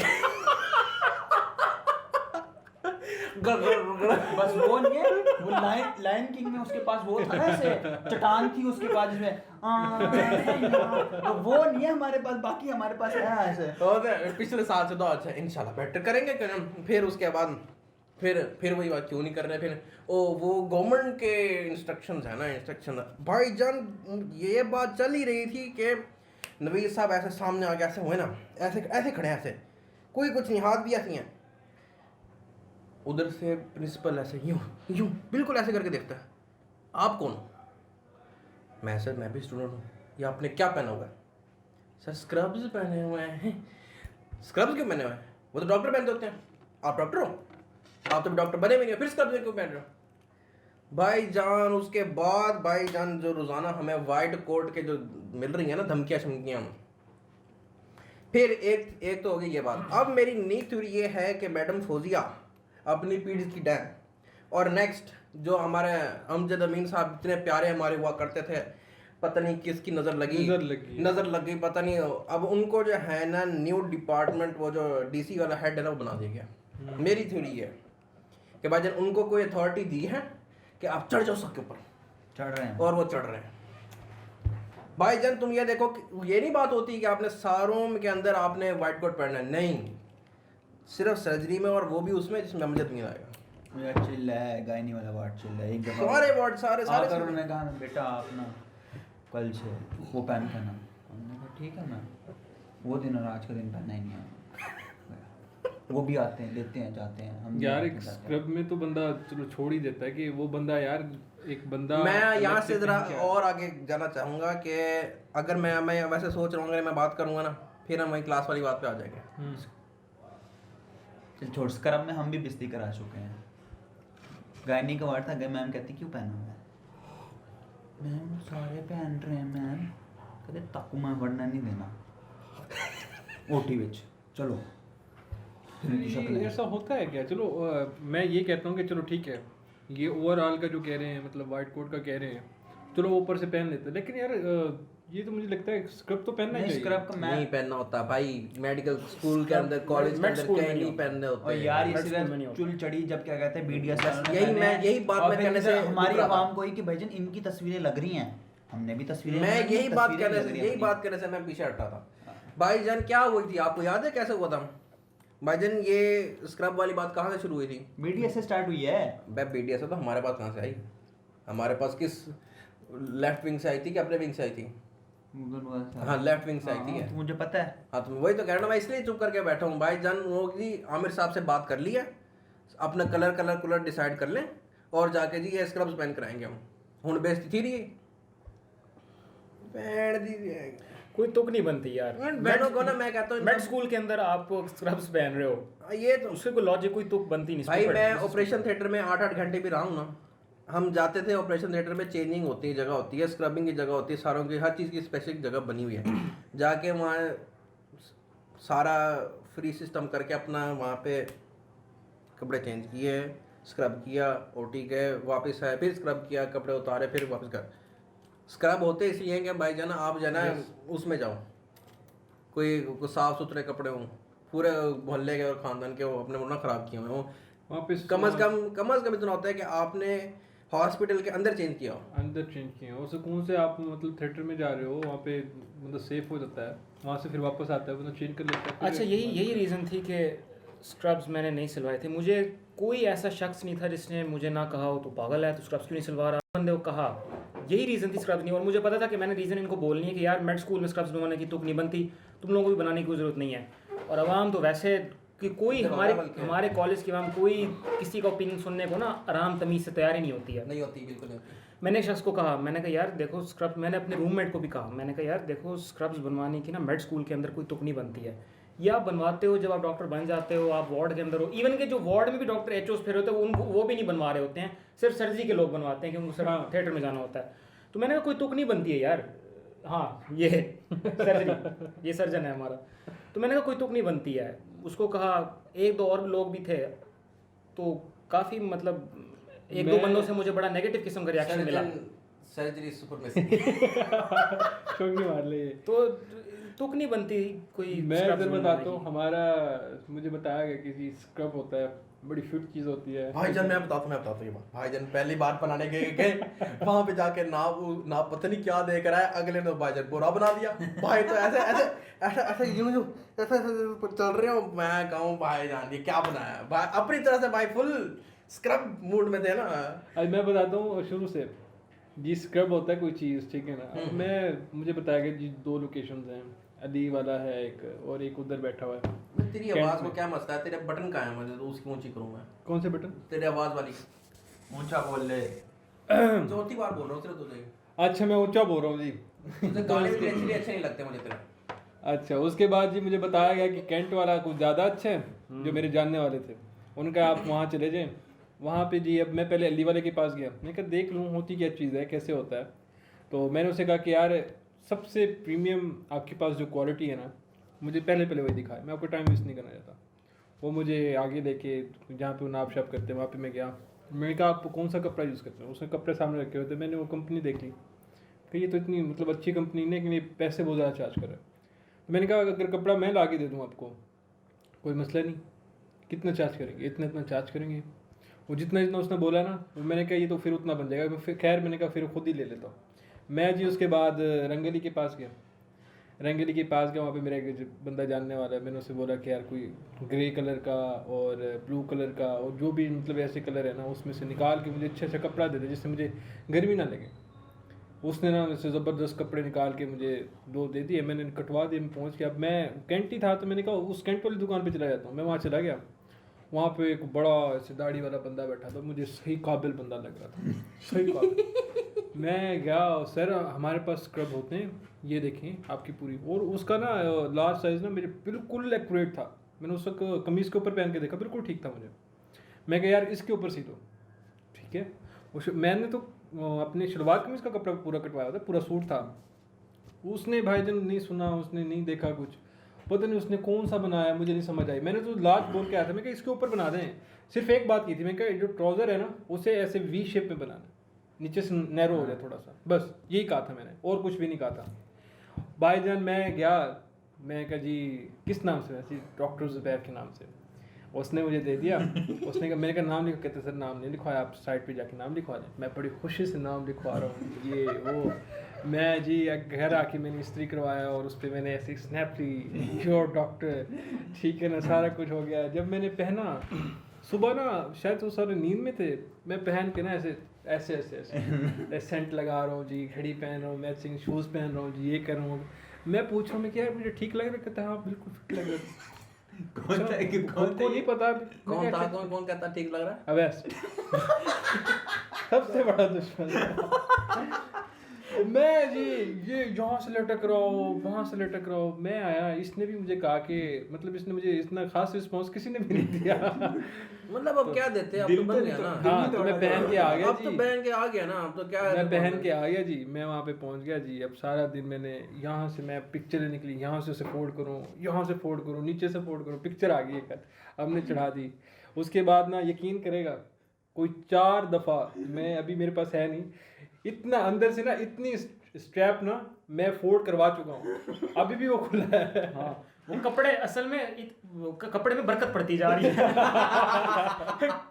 बस वो नहीं है, वो लायन किंग में उसके पास वो था ना ऐसे चट्टान थी उसके पास जिसमें वो नहीं है हमारे पास, बाकी हमारे पास है ऐसे। पिछले साल से तो अच्छा इंशाल्लाह बेटर करेंगे। फिर उसके बाद फिर वही बात क्यों नहीं कर रहे। फिर वो गवर्नमेंट के इंस्ट्रक्शंस है ना, इंस्ट्रक्शन भाईजान ये बात चल ही रही थी कि नवीद साहब ऐसे सामने आ गए, ऐसे हुए ना, ऐसे खड़े हैं, ऐसे कोई कुछ नहीं, हाथ भी ऐसे हैं। उधर से प्रिंसिपल ऐसे यूं बिल्कुल ऐसे करके देखता है, आप कौन हो? मैं सर मैं भी स्टूडेंट हूँ। ये आपने क्या पहना हुआ है? सर स्क्रब्स पहने हुए हैं। स्क्रब्स क्यों पहने हुए हैं? वो तो डॉक्टर पहनते होते हैं। आप डॉक्टर हो? आप तो डॉक्टर बने भी नहीं, फिर स्क्रब्स क्यों पहन रहे हो? भाईजान उसके बाद भाईजान जो रोज़ाना हमें वाइट कोट के जो मिल रही है ना धमकियाँ शमकियाँ, फिर एक तो हो गई ये बात। अब मेरी नीक थ्योरी ये है कि मैडम फौजिया अपनी पीढ़ी की डैन, और नेक्स्ट जो हमारे अमजद अमीन साहब इतने प्यारे हमारे हुआ करते थे, पता नहीं किसकी नज़र लग गई पता नहीं। अब उनको जो है ना न्यू डिपार्टमेंट वो जो डीसी वाला हेड है ना वो बना दिया गया। मेरी थ्योरी है कि भाईजान उनको कोई अथॉरिटी दी है कि आप चढ़ जाओ सबके ऊपर, चढ़ रहे हैं और वो चढ़ रहे हैं। भाईजान तुम ये देखो, ये नहीं बात होती कि आपने सारों के अंदर आपने वाइट कोट पहनना है, नहीं, सिर्फ सर्जरी में, और वो भी उसमें जिसमें अमजद नहीं आएगा। मुझे चिल्ला है गायनी वाला वार्ड चिल्ला है एक दफा सारे वार्ड सारे आकर उन्होंने कहा बेटा आप ना कल से वो पहन के ना, हमने कहा ठीक है मैं वो दिन और आज का दिन पहनना ही नहीं है। वो भी आते हैं लेते हैं जाते हैं हम यार। एक स्क्रब में तो बंदा चलो छोड़ ही देता है कि वो बंदा यार एक बंदा। मैं यहाँ से जरा और आगे जाना चाहूँगा कि अगर मैं वैसे सोच रहा हूँ, अगर मैं बात करूँगा ना फिर हम वही क्लास वाली बात पे आ जाएंगे। चल छोड़, स्क्रब में हम भी बिस्ती करा चुके हैं। गायनी का वार्ड था, गए मैम कहती क्यों पहना हुआ है? मैम सारे पहन रहे हैं मैम। कहते ताकू मैं वरना नहीं देना ओटी विच चलो। ऐसा होता है क्या? चलो मैं ये कहता हूँ कि चलो ठीक है, ये ओवरऑल का जो कह रहे हैं मतलब वाइट कोट का कह रहे हैं, चलो ऊपर से पहन लेते हैं, लेकिन यार ये तो मुझे लगता है स्क्रब तो पहनना ही चाहिए। स्क्रब का नहीं पहनना होता भाई, मेडिकल स्कूल के अंदर कॉलेज के अंदर कहीं नहीं पहनने होते। और यार ये सिर्फ चुल चढ़ी जब क्या कहते हैं बीडीएस यही बात मैं कहने से हमारी आवाम को ही कि भाईजान इनकी तस्वीरें लग रही हैं, हमने भी तस्वीरें, मैं यही बात करने से मैं पीछे हटा था। भाईजान क्या हुई थी आपको याद है कैसे हुआ था? भाईजान ये स्क्रब वाली बात कहाँ से शुरू हुई थी? बीडीएस से स्टार्ट हुई है। भाई बीडीएस तो हमारे पास कहाँ से आई? हमारे पास किस लेफ्ट विंग से आई थी कि अपने विंग से आई थी? हाँ लेफ्ट विंग से आई थी। तो मुझे पता है। हाँ तो वही तो कह रहा हूँ, मैं इसलिए चुप करके बैठा हूँ। भाईजान वो जी आमिर साहब से बात कर ली है, अपना कलर डिसाइड कर लें और जाके जी ये स्क्रब्स पहन कराएंगे हम। हुण बेइज्जती थी रही पहन दी, कोई तुक नहीं बनती यार। बहनों को ना मैं कहता हूँ मेड स्कूल के अंदर आप स्क्रब्स पहन रहे हो, ये तो उससे कोई लॉजिक कोई तुक बनती नहीं। भाई मैं ऑपरेशन थिएटर में 8-8 घंटे भी रहा हूँ ना। हम जाते थे ऑपरेशन थिएटर में, चेंजिंग होती है, जगह होती है, स्क्रबिंग की जगह होती है, सारों की हर चीज़ की स्पेसिफिक जगह बनी हुई है। जाके वहाँ सारा फ्री सिस्टम करके अपना वहाँ पे कपड़े चेंज किए, स्क्रब किया, ओटी गए, वापस आए, फिर स्क्रब किया, कपड़े उतारे, फिर वापस कर। स्क्रब होते इसलिए कि भाई जाना आप जाना उसमें जाओ, कोई साफ़ सुथरे कपड़े हों, पूरे मोहल्ले के और ख़ानदान के वो अपने मुन्ना ख़राब किए हुए हों। वापस कम अज़ कम इतना होता है कि आपने हॉस्पिटल के अंदर चेंज किया और सुकून से आप मतलब थिएटर में जा रहे हो, वहाँ पे मतलब सेफ हो जाता है, वहाँ से फिर वापस आता है, मतलब चेंज कर लेता है। अच्छा यही रीज़न थी कि स्क्रब्स मैंने नहीं सिलवाए थे। मुझे कोई ऐसा शख्स नहीं था जिसने मुझे ना कहा हो तो पागल है तो स्क्रब्स क्यों नहीं सिलवा रहा, बंदे को कहा, यही रीज़न थी स्क्रब्स नहीं। और मुझे पता था कि मैंने रीज़न इनको बोलनी है कि यार मेड स्कूल में स्क्रब्स बनवाने की तुक नहीं बनती, तुम लोगों को भी बनाने की कोई ज़रूरत नहीं है। और आवाम तो वैसे कि कोई हमारे कॉलेज की आवाम कोई किसी का ओपिनियन सुनने को ना आराम तमीज़ से तैयार ही नहीं होती है। नहीं होती, बिल्कुल नहीं होती। मैंने एक शख्स को कहा, मैंने कहा यार देखो स्क्रब, मैंने अपने रूममेट को भी कहा, मैंने कहा यार देखो स्क्रब्स बनवाने की ना मेड स्कूल के अंदर कोई तुक नहीं बनती है। ये आप बनवाते हो जब आप डॉक्टर बन जाते हो, आप वार्ड के अंदर हो, इवन के जो वार्ड में भी डॉक्टर एचओस फिर होते हैं उनको वो भी नहीं बनवा रहे होते हैं, सिर्फ सर्जरी के लोग बनवाते हैं क्योंकि सिर्फ थिएटर में जाना होता है। तो मैंने कहा कोई तुक नहीं बनती है यार। हाँ ये सर्जरी, ये सर्जन है हमारा। तो मैंने कहा कोई तुक नहीं बनती है। उसको कहा, एक दो और लोग भी थे, तो काफ़ी मतलब एक दो बंदों से मुझे बड़ा नेगेटिव किस्म का रिएक्शन मिला। सर्जरी सुपर शौक मार ले। तो तुक नहीं बनती कोई। मैं इधर बताता हूँ, हमारा मुझे बताया गया कि स्क्रब होता है, बड़ी फिट चीज़ होती है। भाईजान मैं बताता हूँ ये बात। भाईजान पहली बार बनाने गए वहाँ पे जाके ना पता नहीं क्या देख रहा है, अगले ने भाईजान पूरा बना दिया। भाई तो ऐसे यूं ऐसे चल रहे हो, मैं कहूँ भाईजान ये क्या बनाया भाई, अपनी तरह से भाई फुल स्क्रब मूड में थे ना। आज मैं बताता हूँ शुरू से, जी स्क्रब होता है कोई चीज़, ठीक है ना। मुझे बताया गया जी 2 लोकेशंस हैं, अली वाला है एक और एक उधर बैठा हुआ है। तेरी आवाज़ को क्या मसला है, तेरे बटन कहाँ है, मुझे तो उसकी ऊंची करूँ मैं। कौन से बटन? तेरी आवाज़ वाली ऊंचा बोल ले। चौथी बार बोल रहा हूँ सिर्फ तुझे। अच्छा मैं ऊंचा बोल रहा हूँ जी। तुझे गाने भी एक्चुअली अच्छे नहीं लगते मुझे तेरे। अच्छा उसके बाद जी मुझे बताया गया कि कैंट वाला कुछ ज़्यादा अच्छा है, जो मेरे जानने वाले थे उनका, आप वहाँ चले जाएँ। वहाँ पे जी अब मैं पहले अली वाले के पास गया, मैंने कहा देख लूँ होती क्या चीज़ है, कैसे होता है। तो मैंने उसे कहा कि यार सबसे प्रीमियम आपके पास जो क्वालिटी है ना, मुझे पहले वही दिखाए, मैं आपको टाइम वेस्ट नहीं करना चाहता। वो मुझे आगे लेके जहाँ पे वो नाप शाप करते हैं वहाँ पे मैं गया। मैंने कहा आप कौन सा कपड़ा यूज़ करते हो, उसने कपड़े सामने रखे हुए थे। मैंने वो कंपनी देख ली कि ये तो इतनी मतलब अच्छी कंपनी नहीं, कि पैसे बहुत ज़्यादा चार्ज कर रहा है। तो मैंने कहा अगर कपड़ा मैं ला के दे दूँ आपको कोई मसला नहीं, कितना चार्ज करेंगे? इतना चार्ज करेंगे। वो जितना उसने बोला ना, मैंने कहा ये तो फिर उतना बन जाएगा। फिर खैर मैंने कहा फिर खुद ही ले लेता हूँ मैं जी। उसके बाद रंगली के पास गया, वहाँ पे मेरा एक बंदा जानने वाला है। मैंने उससे बोला कि यार कोई ग्रे कलर का और ब्लू कलर का और जो भी मतलब ऐसे कलर है ना, उसमें से निकाल के मुझे अच्छा कपड़ा दे दे जिससे मुझे गर्मी ना लगे। उसने ना उससे ज़बरदस्त कपड़े निकाल के मुझे 2 दे दिए, मैंने कटवा दिए। मैं पहुँच गया, अब मैं कैंट ही था तो मैंने कहा उस कैंट वाली दुकान पर चला जाता हूँ। मैं वहाँ चला गया, वहाँ पे एक बड़ा ऐसे दाढ़ी वाला बंदा बैठा था, मुझे सही काबिल बंदा लग रहा था, सही काबिल। मैं गया, सर हमारे पास स्क्रब होते हैं, ये देखें आपकी पूरी। और उसका ना लार्ज साइज़ ना मेरे बिल्कुल एक्यूरेट था। मैंने उस वक्त कमीज़ के ऊपर पहन के देखा, बिल्कुल ठीक था मुझे। मैं कहा यार इसके ऊपर सी दो, ठीक है। मैंने तो अपने शलवार कमीज़ का कपड़ा पूरा कटवाया था, पूरा सूट था। उसने भाईजान नहीं सुना, उसने नहीं देखा कुछ, पता नहीं उसने कौन सा बनाया, मुझे नहीं समझ आई। मैंने तो लास्ट बोल के आया था, मैं कहा इसके ऊपर बना दें। सिर्फ एक बात की थी, मैं कहा जो ट्राउज़र है ना उसे ऐसे वी शेप में बनाना, नीचे से नैरो हो जाए थोड़ा सा, बस यही कहा था मैंने, और कुछ भी नहीं कहा था। भाईजान मैं गया, मैं कहा जी किस नाम से, ऐसी डॉक्टर ज़ुबैर के नाम से। उसने मुझे दे दिया। उसने कहा, मैंने कहा नाम लिखो, कहते सर नाम नहीं लिखवाया, आप साइड पे जाके नाम लिखवा दें। मैं बड़ी खुशी से नाम लिखवा रहा हूँ, ये वो। मैं जी घर आके मैंने इस्त्री करवाया और उस पर मैंने ऐसी स्नैप ली, योर डॉक्टर, ठीक है ना, सारा कुछ हो गया। जब मैंने पहना सुबह ना, शायद वो सारे नींद में थे, मैं पहन के ना ऐसे ऐसे ऐसे ऐसे सेंट लगा रहा हूँ जी, घड़ी पहन रहा हूँ, मैचिंग शूज़ पहन रहा हूँ जी, ये कर रहा हूँ। मैं पूछ रहा हूँ मैं क्या मुझे ठीक लग रहा है? कहता है हाँ बिल्कुल फिट लग रहा है। कौन नहीं पता कौन कहता ठीक लग रहा है? अबे सबसे बड़ा दुश्मन मैं जी, ये यहाँ से लटक रहा हो, वहाँ से लटक रहा हो। मैं आया, इसने भी मुझे कहा कि मतलब इसने मुझे इतना खास रिस्पॉन्स किसी ने भी नहीं दिया। मतलब अब क्या देते हैं, अब तो बन गया ना। हाँ तो मैं पहन के आ गया अब तो पहन के आ गया ना, अब तो क्या है, मैं पहन के आ गया जी। मैं वहाँ पे पहुँच गया जी। अब सारा दिन मैंने यहाँ से मैं पिक्चरें निकली, यहाँ से उसे फोल्ड करूँ, यहाँ से फोल्ड करूँ, नीचे से फोल्ड करूँ, पिक्चर आ गई एक, हमने चढ़ा दी। उसके बाद ना यकीन करेगा कोई 4 दफ़ा, मैं अभी मेरे पास है नहीं, इतना अंदर से ना इतनी स्ट्रैप ना मैं फोल्ड करवा चुका हूँ, अभी भी वो खुला है। हाँ वो कपड़े असल में कपड़े में बरकत पड़ती जा रही है।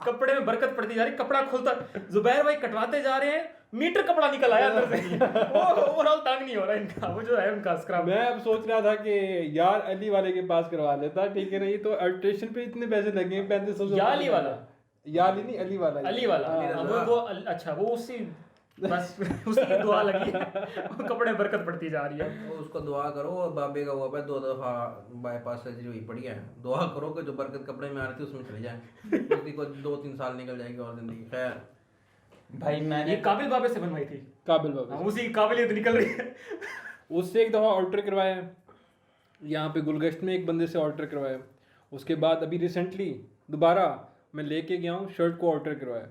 कपड़े में बरकत पड़ती जा रही है, कपड़ा खुलता, जुबैर भाई कटवाते जा रहे हैं, मीटर कपड़ा निकल आया अंदर से। वो ओवरऑल तंग नहीं हो रहा इनका, वो जो है उनका स्क्रब। मैं अब सोच रहा था कि यार अली वाले के पास करवा लेता, ठीक है ना। ये तो अल्ट्रेशन पे इतने पैसे लगे 3500। याली वाला, याली नहीं, अली वाला। अली वाला वो अच्छा, वो उसी बस उसकी दुआ लगी है, वो कपड़े बरकत पड़ती जा रही है। तो उसको दुआ करो, और बाबे का हुआ पे 2 दफा बाईपास सर्जरी हुई पड़ी है, दुआ करो कि जो बरकत कपड़े में आ रही थी उसमें चली जाए, उसकी को 2-3 साल निकल जाएगी और जिंदगी। खैर भाई ये मैंने काबिल बाबे से बनवाई थी। काबिल बाबा हाँ, उसी की काबिलियत निकल रही है। उससे एक दफ़ा ऑल्टर करवाया है, यहाँ पे गुलगश्त में एक बंदे से ऑल्टर करवाया। उसके बाद अभी रिसेंटली दोबारा मैं लेके गया हूँ, शर्ट को ऑल्टर करवाया,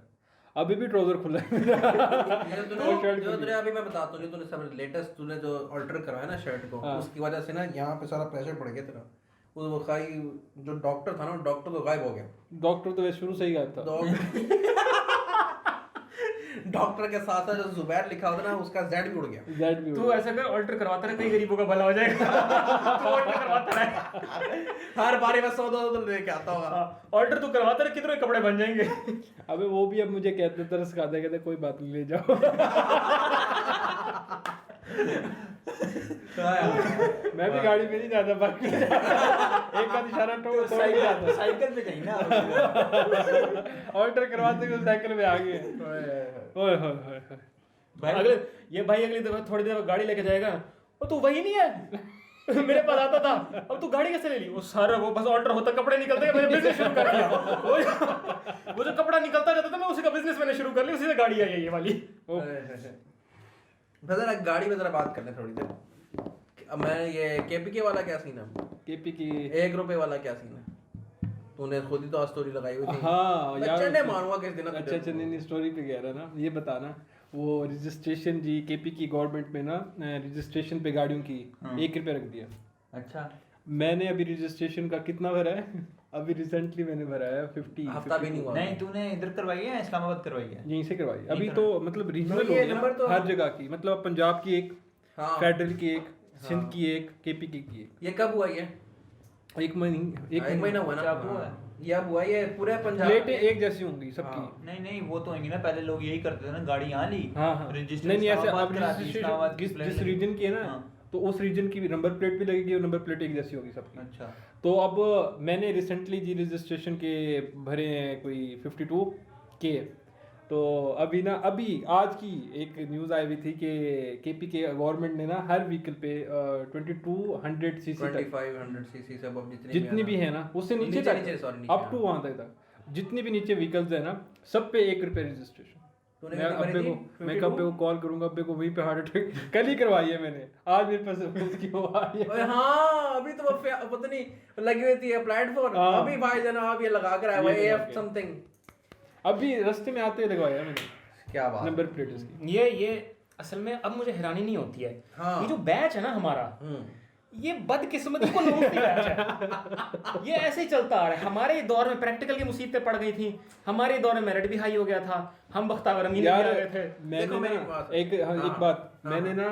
अभी भी ट्राउजर खुला है ये जो तूने अभी मैं बताता हूँ, जो तूने सब लेटेस्ट तूने जो ऑल्टर करवाया ना शर्ट को, हाँ। उसकी वजह से ना यहाँ पे सारा प्रेशर पड़ गया तेरा। वो खाई जो डॉक्टर था ना, डॉक्टर तो गायब हो गया। डॉक्टर तो वैसे शुरू से ही गायब था। डॉक्टर के साथ साथ जो जुबैर लिखा होता ना, उसका जेड भी उड़ गया। जेड भी तू ऐसा कर, ऑल्टर करवाता रहे, कई गरीबों का भला हो जाएगा। तू ऑल्टर करवाता रहे, हर बारी में 100-200 लेके आता होगा। ऑल्टर तू करवाता रहे, कितने कपड़े बन जाएंगे। अबे वो भी अब मुझे कहते तरस खाते कहते कोई बात नहीं ले जाओ। मैं भी गाड़ी में नहीं जाता, बाकी एक आध इशारा तो साइकिल पे कहीं ना ऑल्टर करवाते हुए साइकिल में आ गए। ओए होए होए होए। भाई अगले ये भाई अगली दफा थोड़ी देर बाद गाड़ी लेके जाएगा, वो तू वही नहीं है मेरे पास आता था, अब तू गाड़ी कैसे ले ली? वो सर वो बस ऑल्टर होता, कपड़े निकलते हैं, मैंने बिजनेस शुरू कर दिया। वो जो कपड़ा निकलता रहता था, मैं उसी का बिजनेस मैंने शुरू कर लिया, उसी से गाड़ी आई है ये वाली। जरा गाड़ी में जरा बात करने थोड़ी देर। अब मैं ये केपीके वाला क्या सीन है? केपी की 1 रुपए वाला क्या सीन है? तूने खुद ही तो स्टोरी लगाई हुई थी। हाँ मैं यार, चढ़ने मारूंगा किस दिन। अच्छा अच्छा, नहीं स्टोरी पे कह रहा ना, ये बताना वो रजिस्ट्रेशन जी केपी की गवर्नमेंट में ना रजिस्ट्रेशन पे गाड़ियों की 1 रुपये रख दिया। अच्छा मैंने अभी रजिस्ट्रेशन का कितना भरा है? अभी रिसेंटली मैंने भरा है 50। हफ्ता भी नहीं हुआ। नहीं तूने इधर करवाई है, इस्लामाबाद करवाई है? यहीं से करवाई अभी नहीं तो, मतलब रीजनल ये हो गया नंबर ना, तो- हर जगह की, मतलब पंजाब की एक, हाँ। फेडरल की एक, सिंध की एक, केपी की एक। ये कब हुआ ये? एक महीने एक महीना हुआ ना। अच्छा, अब हुआ है। ये अब हुआ, ये पूरे पंजाब प्लेटें में। एक जैसी होंगी सबकी। हाँ। नहीं नहीं, वो तो होंगी ना, पहले लोग यही करते थे ना, गाड़ी यहाँ ली, हाँ हाँ, रजिस्टर नहीं नहीं, ऐसे इस्लामाबाद आप कराती, इस्लामाबाद की जिस प्लेट जिस लगी। रीजन की है ना, हाँ। तो उस रीजन की भी नंबर प्लेट भी लगेगी और नंबर प्लेट एक जैसी होगी सबकी। अच्छा तो अब मैंने रिसेंटली जी रजिस्ट्रेशन के भरे हैं कोई 52 के। तो अभी ना, अभी आज की एक न्यूज़ आई हुई थी कि केपी के गवर्नमेंट ने ना हर व्हीकल पे 2200 सीसी तक 2500 सीसी से अब जितनी भी है ना, उससे नीचे नीचे- तक, नीचे, sorry, नीचे, अप टू वहाँ तक जितनी भी नीचे व्हीकल्स है ना, सब पे 1 रुपये रजिस्ट्रेशन। तूने मैं कितनी अब्बे भरी को थी? मैं अब्बे को कॉल करूंगा, अब्बे को वहीं पे हार्ट अटैक कल ही करवाई है मैंने, आज मेरे पास उसकी वो आ रही है। ओए हाँ, अभी तो वो पता नहीं लगी हुई थी अप्लाइड फॉर। हाँ। अभी भाई जनाब ये लगा कर आया हुआ ये लगा एफ के। समथिंग। अभी रास्ते में आते ही लगवाया मैंने, क्या बात। नंबर प्लेट इसकी। ये असल में अब मुझे हैरानी नहीं होती है। हाँ। ये जो बैच है ना हमारा, हम्म। ये बदकिस्मती को नूरती बैच है। ये ऐसे ही चलता आ रहा है। हमारे दौर में प्रैक्टिकल की मुसीबतें पड़ गई थी, हमारे दौर में मेरिट भी हाई हो गया था, हम बख्तावर अमीन यार आ गए थे। मैंने देखो मेरी ना बात- एक हाँ, हाँ, एक बात हाँ, मैंने ना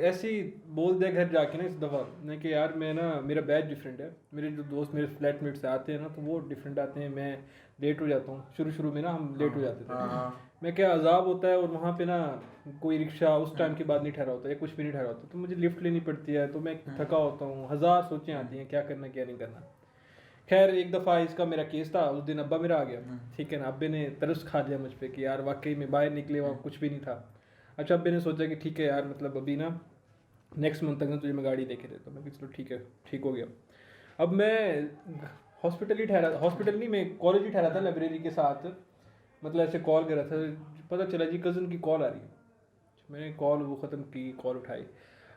ऐसे ही बोल दिया घर जाके ना इस दफ़ा ने कि यार मैं ना, मेरा बैच डिफरेंट है, मेरे जो दोस्त मेरे फ्लैटमेट से आते हैं ना, तो वो डिफरेंट आते हैं, मैं लेट हो जाता हूँ। शुरू में ना हम लेट हो जाते थे, हाँ। मैं क्या अजाब होता है, और वहाँ पे ना कोई रिक्शा उस टाइम के बाद नहीं ठहरा होता या कुछ भी नहीं ठहरा होता, तो मुझे लिफ्ट लेनी पड़ती है, तो मैं थका होता हूँ, 1000 सोचें आती हैं क्या करना क्या नहीं करना। खैर एक दफ़ा इसका मेरा केस था, उस दिन अब्बा मेरा आ गया, ठीक है ना, अब्बे ने तरस खा लिया मुझ पे कि यार वाकई में बाहर निकले वहाँ कुछ भी नहीं था। अच्छा, अब्बे ने सोचा कि ठीक है यार, मतलब अभी ना नेक्स्ट मंथ तक ना तुझे मैं गाड़ी देके देता हूँ। मैं चलो ठीक है, ठीक हो गया। अब मैं हॉस्पिटल ही ठहरा, हॉस्पिटल नहीं, मैं कॉलेज ही ठहरा था लाइब्रेरी के साथ, मतलब ऐसे कॉल करा था, पता चला जी कज़न की कॉल आ रही है। मैंने कॉल वो ख़त्म की, कॉल उठाई,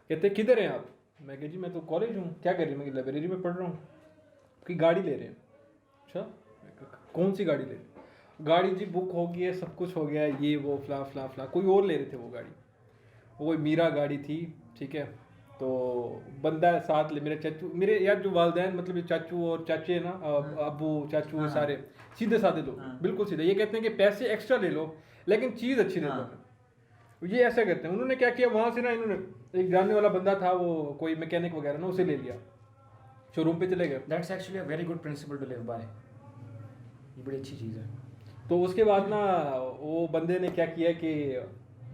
कहते किधर हैं आप? मैं कहा जी मैं तो कॉलेज हूँ। क्या कर रही हूँ? मैं लाइब्रेरी में पढ़ रहा हूँ। कि गाड़ी ले रहे हैं। अच्छा, कौन सी गाड़ी ले रहे हैं? गाड़ी जी बुक हो गई है, सब कुछ हो गया है, ये वो फला फला फला, कोई और ले रहे थे वो गाड़ी, वो मीरा गाड़ी थी, ठीक है। तो बंदा साथ ले, मेरे चाचू, मेरे यार जो वालदैन, मतलब ये चाचू और चाचे हैं ना, अबू चाचू ये सारे सीधे साधे लोग, बिल्कुल सीधे। ये कहते हैं कि पैसे एक्स्ट्रा ले लो लेकिन चीज़ अच्छी दे दो, ये ऐसा करते हैं। उन्होंने क्या किया, वहाँ से ना इन्होंने एक जानने वाला बंदा था, वो कोई मैकेनिक वगैरह ना, उसे ले लिया, शोरूम पे चले गए। That's actually a very good principle to live by. ये बड़ी अच्छी चीज़ है। तो उसके बाद ना वो बंदे ने क्या किया कि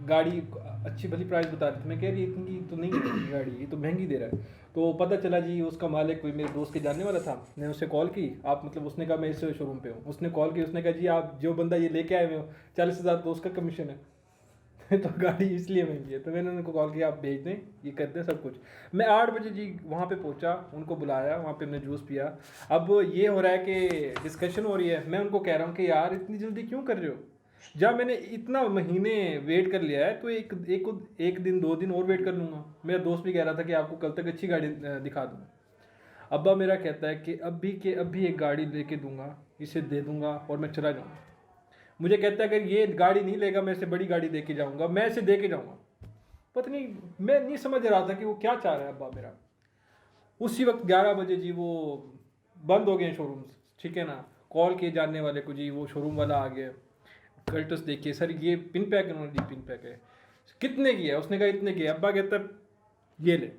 गाड़ी अच्छी भली प्राइस बता रही थी, मैं कह रही इतनी तो नहीं है गाड़ी, ये तो महंगी दे रहा है। तो पता चला जी उसका मालिक कोई मेरे दोस्त के जानने वाला था। मैंने उससे कॉल की, आप मतलब, उसने कहा मैं इस शोरूम पे हूँ। उसने कॉल की, उसने कहा जी आप जो बंदा ये लेके आए हुए हो 40,000 तो उसका कमीशन है। तो गाड़ी इसलिए महंगी है। तो मैंने उनको कॉल किया आप भेज दें, ये कर दें सब कुछ। मैं 8 बजे जी वहाँ पे पहुँचा, उनको बुलाया, वहाँ पे हमने जूस पिया। अब ये हो रहा है कि डिस्कशन हो रही है, मैं उनको कह रहा हूँ कि यार इतनी जल्दी क्यों कर रहे हो, जब मैंने इतना महीने वेट कर लिया है तो एक दिन 2 दिन और वेट कर लूँगा। मेरा दोस्त भी कह रहा था कि आपको कल तक अच्छी गाड़ी दिखा दूँगा। अब्बा मेरा कहता है कि अभी एक गाड़ी लेके दूंगा, इसे दे दूंगा और मैं चला जाऊँगा। मुझे कहता है अगर ये गाड़ी नहीं लेगा मैं इसे बड़ी गाड़ी दे के जाऊँगा, मैं इसे दे के जाऊँगा। पता नहीं, मैं नहीं समझ रहा था कि वो क्या चाह रहा है अब्बा मेरा। उसी वक्त 11 बजे जी वो बंद हो गए शोरूम्स, ठीक है ना। कॉल किए जानने वाले को जी वो शोरूम वाला आ गया, कर्टस देखिए सर ये पिन पैक, उन्होंने दी पिन पैक है, कितने की है, उसने कहा इतने की। अब्बा कहता है ये ले,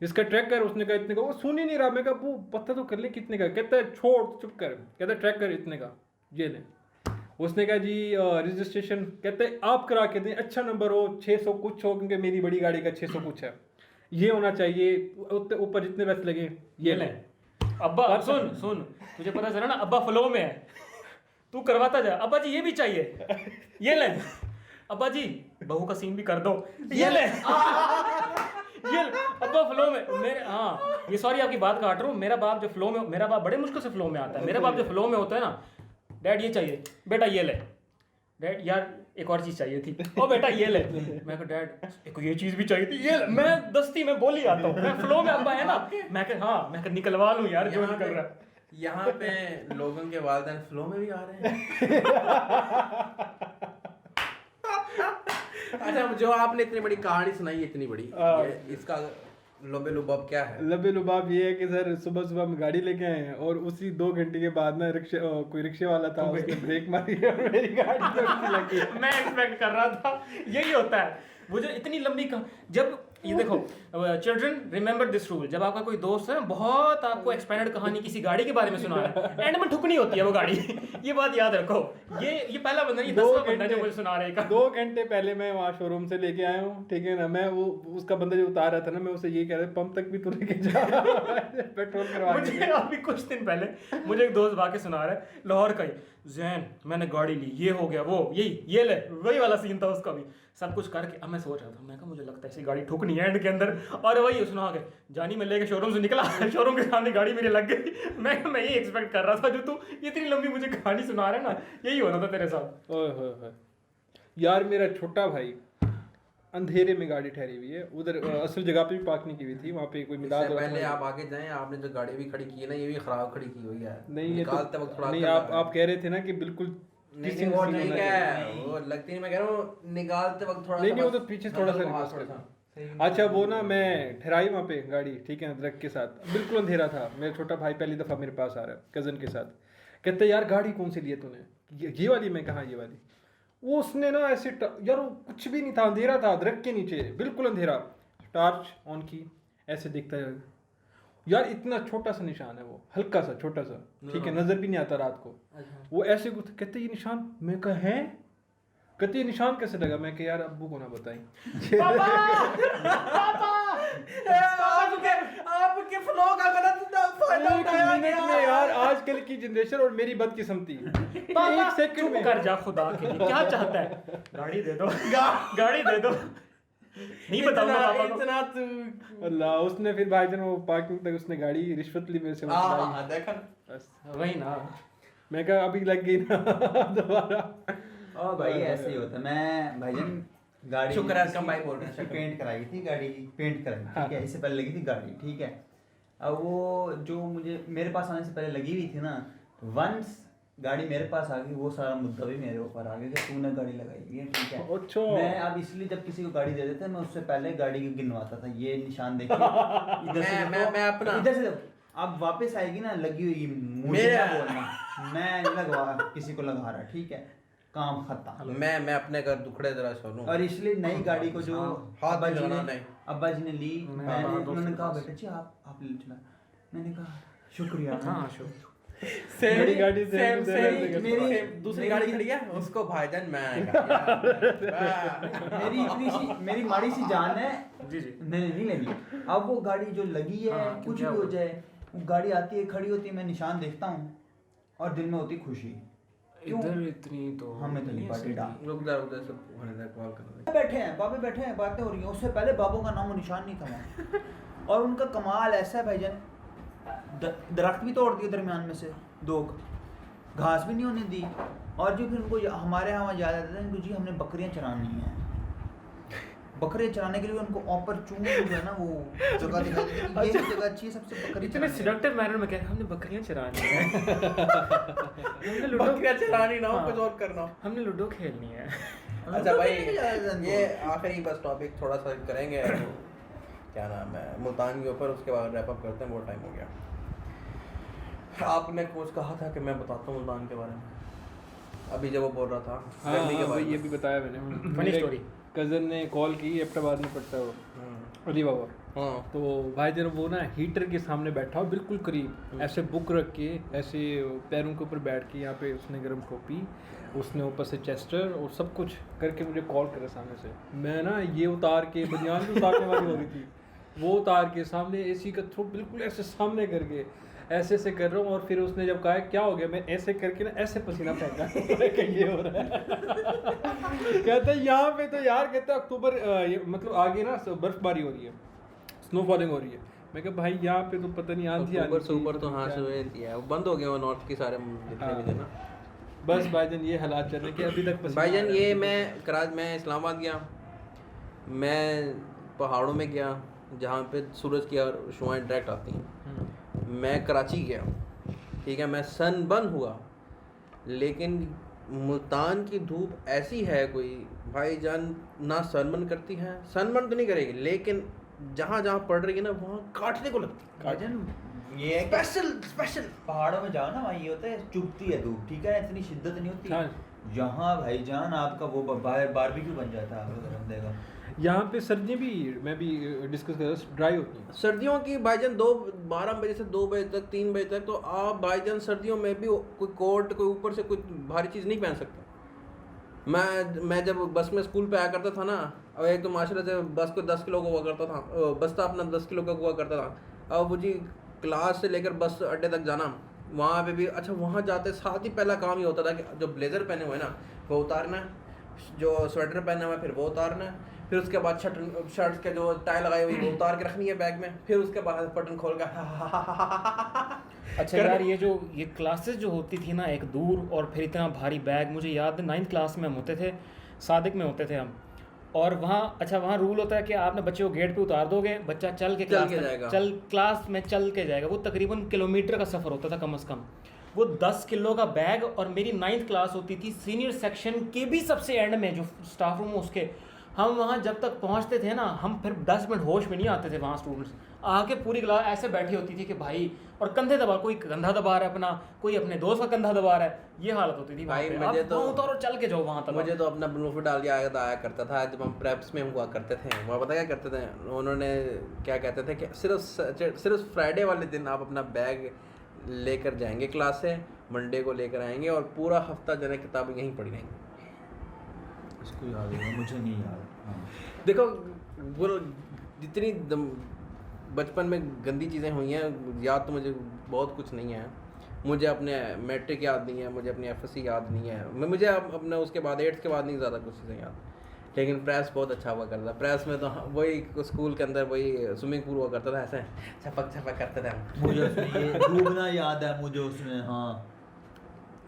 इसका ट्रैक कर, उसने कहा इतने का। वो सुन ही नहीं रहा। मैं कहा वो पता तो कर ले कितने का। कहता है छोड़ चुप कर, कहता है ट्रैक कर इतने का, ये ले। उसने कहा जी रजिस्ट्रेशन, कहते हैं आप करा के दें, अच्छा नंबर हो, 600 कुछ हो, क्योंकि मेरी बड़ी गाड़ी का 600 कुछ है, ये होना चाहिए, ऊपर जितने पैसे लगे ये ले। अब्बा सुन, तुझे पता चला ना अब्बा फ्लो में है, तू करवाता जा। अब्बा जी ये भी चाहिए, ये ले। अब्बा जी बहू का सीन भी कर दो, ये ले। ये अब्बा फ्लो में मेरे, हाँ ये सॉरी आपकी बात काट रहा हूँ। मेरा बाप जो फ्लो में, मेरा बाप बड़े मुश्किल से फ्लो में आता है। मेरा बाप जो फ्लो में होता है ना, डैड ये चाहिए, बेटा ये ले। डैड यार एक और चीज़ चाहिए थी, ओ बेटा ये ले। मैं कहा डैड एक ये चीज़ भी चाहिए थी, ये ले। मैं दस्ती में बोली आता हूँ, मैं फ्लो में अब्बा है ना, मैं कहा निकलवा लूँ यार जो निकल रहा है। यहाँ पे लोगों के वालिदैन फ्लो में भी आ रहे हैं। अच्छा, जो आपने इतनी बड़ी कहानी सुनाई, इतनी बड़ी, इसका लबे लुबाब क्या है? लबे लुबाब ये है कि सर सुबह सुबह हम गाड़ी लेके आए हैं और उसी 2 घंटे के बाद ना कोई रिक्शे वाला था, उसने ब्रेक मारी और मेरी गाड़ी में लगी। मैं एक्सपेक्ट कर रहा था यही होता है। वो जो इतनी लंबी जब ये देखो चिल्ड्रन रिमेंबर दिस रूल, जब आपका कोई दोस्त है बहुत आपको एक्सपेंडेड कहानी किसी गाड़ी के बारे में सुना रहा है, एंड में ठुकनी होती है वो गाड़ी। ये बात याद रखो। ये पहला बंदा नहीं, 10वां बंदा जो मुझे सुना रहेगा। 2 घंटे पहले मैं वहाँ शोरूम से लेके आया हूँ, ठीक है ना। मैं वो उसका बंदा जो उतार रहा था ना, मैं उसे ये कह रहा था पंप तक भी तू लेके जा, पेट्रोल करवा। मुझे अभी कुछ दिन पहले मुझे एक दोस्त वाके सुना रहा है लाहौर का ही, जैन मैंने गाड़ी ली, ये हो गया, वो यही ये ले, वही वाला सीन था उसका भी। सब कुछ करके अब मैं सोच रहा था, मैं कहा मुझे लगता है ऐसी गाड़ी ठुकनी है एंड के अंदर, और वही सुना के जानी मैं लेके शोरूम से निकला, शोरूम के सामने गाड़ी मेरी लग गई। मैं यही एक्सपेक्ट कर रहा था, जो तू इतनी लंबी मुझे कहानी सुना रहा है ना, यही होना था तेरे साथ। ओए होए होए यार, मेरा छोटा भाई अंधेरे में गाड़ी ठहरी हुई है उधर, असल जगह पे भी पार्क नहीं की हुई थी, वहाँ पे कोई मिलाद। पहले आप आगे जाएं, आपने जो गाड़ी भी खड़ी की है ना, ये भी खराब खड़ी की हुई है। नहीं ये तो वक्त थोड़ा नहीं, आप कह रहे थे ना कि बिल्कुल नहीं, वो ठीक है, वो लगती नहीं, मैं कह रहा हूँ निकालते वक्त थोड़ा, नहीं वो तो पीछे थोड़ा सा। अच्छा वो ना मैं ठहराई वहाँ पे गाड़ी, ठीक है, दरख्त के साथ, बिल्कुल अंधेरा था। मेरा छोटा भाई पहली दफ़ा मेरे पास आ रहा है कज़न के साथ, कहते यार गाड़ी कौन सी ली है तूने, ये वाली। मैं कहा ये वाली। वो उसने ना ऐसे यार वो कुछ भी नहीं था, अंधेरा था, दरख्त के नीचे बिल्कुल अंधेरा, टॉर्च ऑन की, ऐसे देखता है यार, इतना छोटा सा निशान है वो, हल्का सा छोटा सा, ठीक है, नजर भी नहीं आता रात को। वो ऐसे कहते ये निशान, मैं कहा है, कहते ये निशान कैसे लगा। मैं कहा यार अब्बू को ना बताएं। आपके फ्लो का गलत फायदा उठाया गया में यार, आजकल की जनरेशन और मेरी बदकिस्मती। एक सेकंड में कर जा, खुदा के लिए क्या चाहता है, गाड़ी दे दो, गाड़ी दे दो। नहीं बताऊंगा पापा को। इतना तू अल्लाह, उसने फिर भाईजान वो पार्किंग तक उसने गाड़ी रिश्वत ली मेरे से। हां देखा, बस वही ना। मैं कहा अभी लग गई ना दोबारा। ओ भाई ऐसे ही होता। मैं भाईजान गाड़ी, शुक्र है कम भाई बोल रहे हैं, पेंट कराई थी गाड़ी, पेंट कराई, ठीक है, इससे पहले लगी थी गाड़ी, ठीक है। अब वो जो मुझे मेरे पास आने से पहले लगी हुई थी ना, वंस गाड़ी मेरे पास आ गई, वो सारा मुद्दा भी मेरे ऊपर आ गया कि तूने गाड़ी लगाई हुई है, ठीक है। अच्छा, मैं अब इसलिए जब किसी को गाड़ी दे देते मैं उससे पहले गाड़ी को गिनवाता था, ये निशान देखिए इधर से, मैं अपना इधर से अब वापस आएगी ना लगी हुई, मुझे क्या बोलना, मैं नहीं लगवा किसी को लगा रहा, ठीक है, काम खत्म। मैं अपने घर दुखड़े जरा सुनूं, और इसलिए नई गाड़ी को जो हाथ अब्बा जी ने ली, मैंने उन्होंने कहा बेटा जी आप ले चला, मैंने कहा शुक्रिया। हाँ शुक्रिया। मेरी गाड़ी सेम मेरी दूसरी गाड़ी खड़ी है, उसको भाईजान मैं मेरी इतनी सी, मेरी माड़ी सी जान है जी जी, नहीं लेनी। अब वो गाड़ी जो लगी है, कुछ भी हो जाए, वो गाड़ी आती है, खड़ी होती है, मैं निशान देखता हूँ और दिल में होती खुशी। क्यों? इधर इतनी तो हमें तो नहीं पार्टी डाल। रुक जा सब होने दे, कॉल करना। बैठे हैं बाबे, बैठे हैं, बातें हो रही हैं। उससे पहले बाबू का नाम और निशान नहीं था वहाँ। और उनका कमाल ऐसा है भाईजान, दरख्त भी तोड़ दिए दरमियान में से 2, घास भी नहीं होने दी। और जो फिर उनको हमारे यहाँ याद आता था कि जी हमने बकरियाँ चरानी हैं, बकरे चराने के लिए उनको ऑपरचून जो है ना वो जगह दिखाई देती है कि ये जगह अच्छी है सबसे बकरी इतने चराने की। सिलेक्टिव मैनर में कह रहे हमने बकरियां चरानी है, हमने लूडो बकरियां चरानी ना हो, हाँ। कुछ और करना हो। हमने लूडो खेलनी है। अच्छा भाई, ये आखिरी बस टॉपिक थोड़ा सा करेंगे क्या नाम है, मुल्तान के ऊपर, उसके बाद रैप अप करते हैं, बहुत टाइम हो गया। आपने कुछ कहा था कि मैं बताता हूँ मुल्तान के बारे में, अभी जब वो बोल रहा था हाँ गर्मी के हाँ, बारे वही ये में। भी बताया मैंने। फनी मेरे स्टोरी। कज़न ने कॉल की, एबटाबाद में पड़ता है वो, अली बाबा। हाँ तो भाई जब वो ना हीटर के सामने बैठा हो बिल्कुल करीब, ऐसे बुक रख के, ऐसे पैरों के ऊपर बैठ के, यहाँ पे उसने गर्म कॉपी, उसने ऊपर से चेस्टर और सब कुछ करके मुझे कॉल करे सामने से। मैं ना ये उतार के, बनियान भी उतारने वाली हो रही थी, वो उतार के सामने एसी का थ्रू बिल्कुल ऐसे सामने करके ऐसे ऐसे कर रहा हूँ। और फिर उसने जब कहा क्या हो गया, मैं ऐसे करके ना ऐसे पसीना फेंका। ये हो रहा है। कहते हैं यहाँ पे तो यार, कहते हैं अक्टूबर मतलब आगे ना बर्फबारी हो रही है, स्नोफॉलिंग हो रही है। मैं कहा भाई यहाँ पे तो पता नहीं आंधी ऊपर से थी, ऊपर तो हाँ क्या। सुबह थी है, वो बंद हो गए वो नॉर्थ के सारे जितने भी थे ना। बस भाईजान ये हालात चल रहे कि अभी तक पसीना भाईजान आ रहा ये है। मैं इस्लामाबाद गया, मैं पहाड़ों में गया जहाँ पे सूरज की शुआएं डायरेक्ट आती हैं। मैं कराची गया, ठीक है, मैं सनबर्न हुआ, लेकिन मुल्तान की धूप ऐसी है कोई भाईजान ना सनबर्न करती है, सनबर्न तो नहीं करेगी, लेकिन जहाँ जहाँ पड़ रही है ना वहाँ काटने को लगती है। भाईजान ये है कि स्पेशल पहाड़ों में जाओ ना, वहाँ ये होता है चुभती है धूप, ठीक है, इतनी शिद्दत नहीं होती। हाँ। यहाँ भाईजान आपका वो बारबेक्यू बन जाता है आपका बंदे का। यहाँ पे सर्दियाँ भी, मैं भी डिस्कस कर रहा हूँ, ड्राई होती हैं। सर्दियों की भाईजान 12 बजे से 2 बजे तक 3 बजे तक, तो आप भाईजान सर्दियों में भी कोई कोट, कोई ऊपर से कोई भारी चीज़ नहीं पहन सकते। मैं जब बस में स्कूल पे आया करता था ना, और एक तो माशाल्लाह से बस को 10 किलो का हुआ करता था, बस था अपना 10 किलो का हुआ करता था। अब वो जी क्लास से लेकर बस अड्डे तक जाना, वहाँ पे भी अच्छा, वहाँ जाते साथ ही पहला काम ये होता था कि जो ब्लेज़र पहने हुए ना वो उतारना है, जो स्वेटर पहना हुआ है फिर वो उतारना है, फिर उसके बाद शर्ट के जो टाई लगाई हुई वो उतार के रखनी है बैग में, फिर उसके बाद बटन खोल कर अच्छा यार, ये क्लासेस जो होती थी ना, एक दूर और फिर इतना भारी बैग, मुझे याद है 9th क्लास में हम होते थे, सादिक में होते थे हम। और वहाँ अच्छा, वहाँ रूल होता है कि आपने बच्चे को गेट पे उतार दोगे, बच्चा चल के क्लास में चल के जाएगा। वो तकरीबन किलोमीटर का सफ़र होता था कम से कम। वो 10 किलो का बैग, और मेरी 9th क्लास होती थी, सीनियर सेक्शन के भी सबसे एंड में जो स्टाफ रूम उसके, हम वहाँ जब तक पहुँचते थे ना, हम फिर 10 मिनट होश में नहीं आते थे। वहाँ स्टूडेंट्स आके पूरी क्लास ऐसे बैठी होती थी कि भाई, और कंधे दबा, कोई कंधा दबा रहा है अपना, कोई अपने दोस्त का कंधा दबा रहा है, ये हालत होती थी भाई। वहाँ पे। मुझे आप तो वहाँ उतारो, चल के जाओ वहाँ तक। मुझे तो अपना ब्लूफिट डाल के आया करता था जब हम प्रेप्स में हुआ करते थे। वहाँ पता क्या करते थे उन्होंने, क्या कहते थे कि सिर्फ फ्राइडे वाले दिन आप अपना बैग लेकर जाएंगे क्लास से, मंडे को लेकर आएंगे और पूरा हफ्ता जो है किताबें यहीं पढ़ी रहेंगी। इसको याद होगा, मुझे नहीं याद। हाँ। देखो वो जितनी बचपन में गंदी चीज़ें हुई हैं, याद तो मुझे बहुत कुछ नहीं है। मुझे अपने मैट्रिक याद नहीं है, मुझे अपनी एफएससी याद नहीं है, मुझे अपने उसके बाद 8th के बाद नहीं ज़्यादा कुछ चीज़ें याद। लेकिन प्रेस बहुत अच्छा हुआ करता था। प्रेस में तो वही स्कूल के अंदर वही स्विमिंग पूल हुआ करता था, ऐसे छपक छपक करते थे हम। मुझे उसमें ये डूबना याद है मुझे उसमें। हाँ,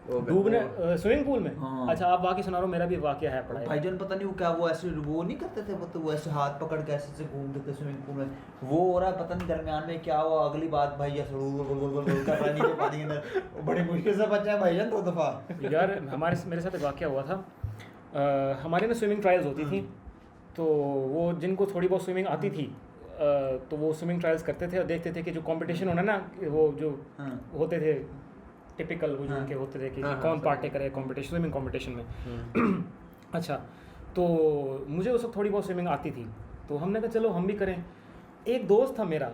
डूबने स्विमिंग पूल में। हाँ। अच्छा, आप वाकई सुना रहे हो, मेरा भी वाकया है पढ़ाई। भाईजान पता नहीं वो क्या, वो ऐसे वो नहीं करते थे, मतलब वो ऐसे हाथ पकड़ के ऐसे घूमते थे स्विमिंग पूल में। वो हो रहा है पता नहीं दरमियान में क्या हुआ, अगली बात भाई ऐसे गोल गोल गोल गोल कर रहा नीचे पानी के अंदर, बड़ी मुश्किल से बचा है भाईजान 2 दफ़ा। यार मेरे साथ एक वाकया हुआ था। हमारे ना स्विमिंग ट्रायल्स होती थी, तो वो जिनको थोड़ी बहुत स्विमिंग आती थी तो वो स्विमिंग ट्रायल्स करते थे और देखते थे कि जो कंपटीशन होना ना, वो जो होते थे टिपिकल वो जो उनके होते थे कि कौन पार्टे करे कंपटीशन, स्विमिंग कंपटीशन में। अच्छा, तो मुझे उस वक्त थोड़ी बहुत स्विमिंग आती थी, तो हमने कहा चलो हम भी करें। एक दोस्त था मेरा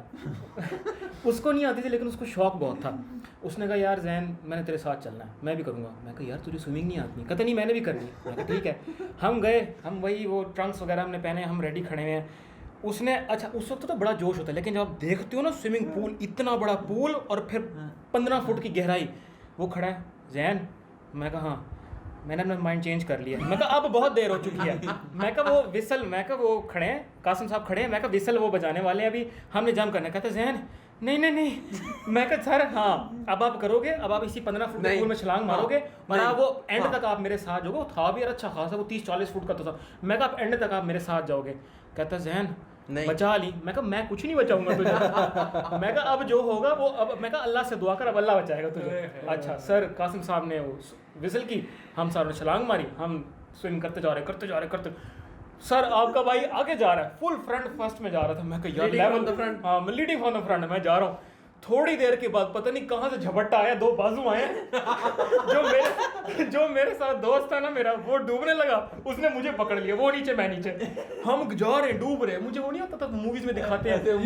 उसको नहीं आती थी लेकिन उसको शौक बहुत था। उसने कहा यार जैन, मैंने तेरे साथ चलना है, मैं भी करूँगा। मैं कहा यार तुझे स्विमिंग नहीं आती? कहते नहीं मैंने भी करनी। मैं कहा ठीक है। हम गए, हम वही वो ट्रंक्स वगैरह हमने पहने, हम रेडी खड़े हुए हैं। उसने अच्छा, उस वक्त तो बड़ा जोश होता है, लेकिन जब आप देखते हो ना स्विमिंग पूल, इतना बड़ा पूल और फिर 15 फुट की गहराई, वो खड़ा है जैन। मैं कहा हाँ। मैंने अपना माइंड चेंज कर लिया। मैं कहा अब बहुत देर हो चुकी है। मैं कहा वो विसल, मैं कहा वो खड़े हैं कासिम साहब खड़े हैं, मैं कहा विसल वो बजाने वाले हैं, अभी हमने जंप करना है। कहते जहन नहीं। मैं कहा सर हाँ अब आप करोगे, अब आप इसी 15 फुट के पूल में छलांग मारोगे और आप वो एंड तक आप मेरे साथ जाओगे। वो था भी यार अच्छा खासा, वो 30-40 फुट का तो था। मैं कहा आप एंड तक आप मेरे साथ जाओगे। कहता जहन नहीं। बचा ली। मैं कहा मैं कुछ नहीं बचाऊंगा तुझे। मैं कहा अब जो होगा वो अब, मैं कहा अल्लाह से दुआ कर, अब अल्लाह बचाएगा तुझे। अच्छा सर कासिम साहब ने वो विसल की, हम सारों ने छलांग मारी, हम स्विम करते जा रहे सर आपका भाई आगे जा रहा है, फुल फ्रंट फर्स्ट में जा रहा था। मैं कहा यार हाँ मैं लीडिंग फ्रॉम द फ्रंट मैं जा रहा हूँ। थोड़ी देर के बाद पता नहीं कहाँ से झपट्टा आया, 2 बाजू आए। जो मेरे साथ दोस्त था ना मेरा, वो डूबने लगा, उसने मुझे पकड़ लिया, वो नीचे मैं नीचे, हम जा रहे डूब रहे। मुझे वो नहीं आता था मूवीज में दिखाते हैं जब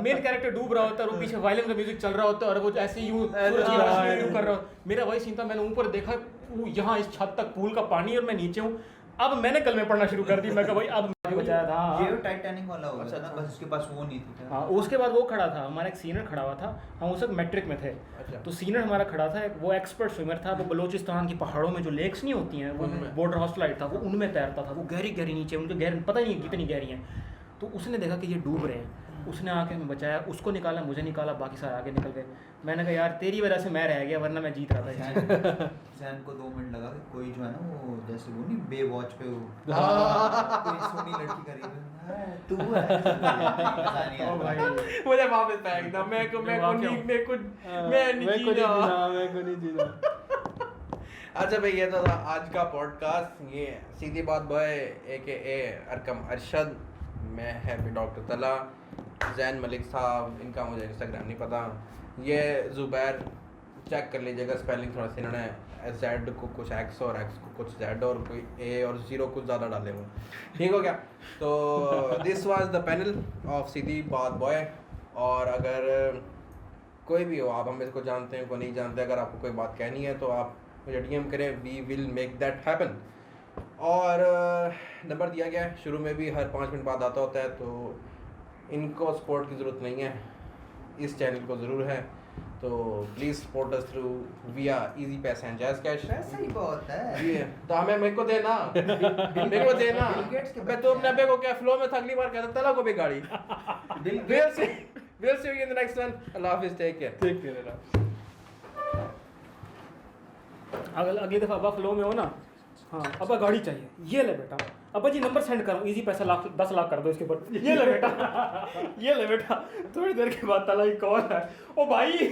मेन कैरेक्टर डूब रहा होता है और पीछे वायलिन का म्यूजिक चल रहा होता है और वो ऐसे यूं कर रहा हो। मेरा वही सीन था, मैंने ऊपर देखा यहाँ इस छत तक पूल का पानी और मैं नीचे हूँ। अब मैंने कल में पढ़ना शुरू कर दी। मैं कहा भाई अब बचाया था ये टाइटैनिक वाला हो गया था ना, बस उसके पास वो नहीं थी। हाँ उसके बाद वो खड़ा था, हमारा एक सीनियर खड़ा हुआ था, हम उस वक्त मैट्रिक में थे। तो सीनियर हमारा खड़ा था, वो एक्सपर्ट स्विमर था, वो बलोचिस्तान की पहाड़ों में जो लेक्स नहीं होती हैं, वो बॉर्डर हॉस्टलाइट था, वो उनमें तैरता था। वो गहरी गहरी नीचे, उनके गहरी पता नहीं कितनी गहरी हैं। तो उसने देखा कि ये डूब रहे हैं, उसने आके हमें बचाया, उसको निकाला, मुझे निकाला, बाकी सारे आगे निकल गए। मैंने कहा यार तेरी वजह से मैं रह गया, वरना मैं जीत रहा था। जैन को 2 मिनट लगा कि कोई जो है ना वो जैसे वो नहीं बे वॉच पे वो कोई सोनी लड़की करी तू है ओ भाई मुझे वापस फेंक दो, मैं नहीं जीना। अच्छा भाई ये तो था आज का पॉडकास्ट। ये सीधी Baat boy AKA Arkham Arshad, मैं है भी डॉक्टर तला, जैन मलिक साहब, इनका मुझे इंस्टाग्राम नहीं पता। ये ज़ुबैर, चेक कर लीजिएगा स्पेलिंग थोड़ा सा इन्होंने Z को कुछ X और X को कुछ Z और कोई A और 0 कुछ ज़्यादा डाले हुए। ठीक हो गया। तो this was the panel of Seedhi Baat bye. और अगर कोई भी हो, आप हम इसको जानते हैं को नहीं जानते, अगर आपको कोई बात कहनी है तो आप मुझे DM करें, we will make that happen. और नंबर दिया गया है, शुरू में भी हर 5 मिनट बाद आता होता है, तो इनको सपोर्ट की ज़रूरत नहीं है, इस चैनल को ज़रूर है। तो प्लीज़ सपोर्ट अस थ्रू विया इजी पैसे एंड जैज़ कैश। ऐसा ही बहुत है जी तो हमें मेरे को देना मैं तो अपने अबे को क्या फ्लो में था अगली बार कहता तला को भी गाड़ी। we'll see you in the next one. Allah Hafiz, take care. अगली दफ़ा अब्बा फ्लो में हो ना, हाँ अब्बा गाड़ी चाहिए, ये ले बेटा, अब्बा जी नंबर सेंड करो, इजी पैसा 10 लाख कर दो इसके ऊपर, ये ले बेटा ये ले बेटा। थोड़ी देर के बाद तला ही कॉल है, ओ भाई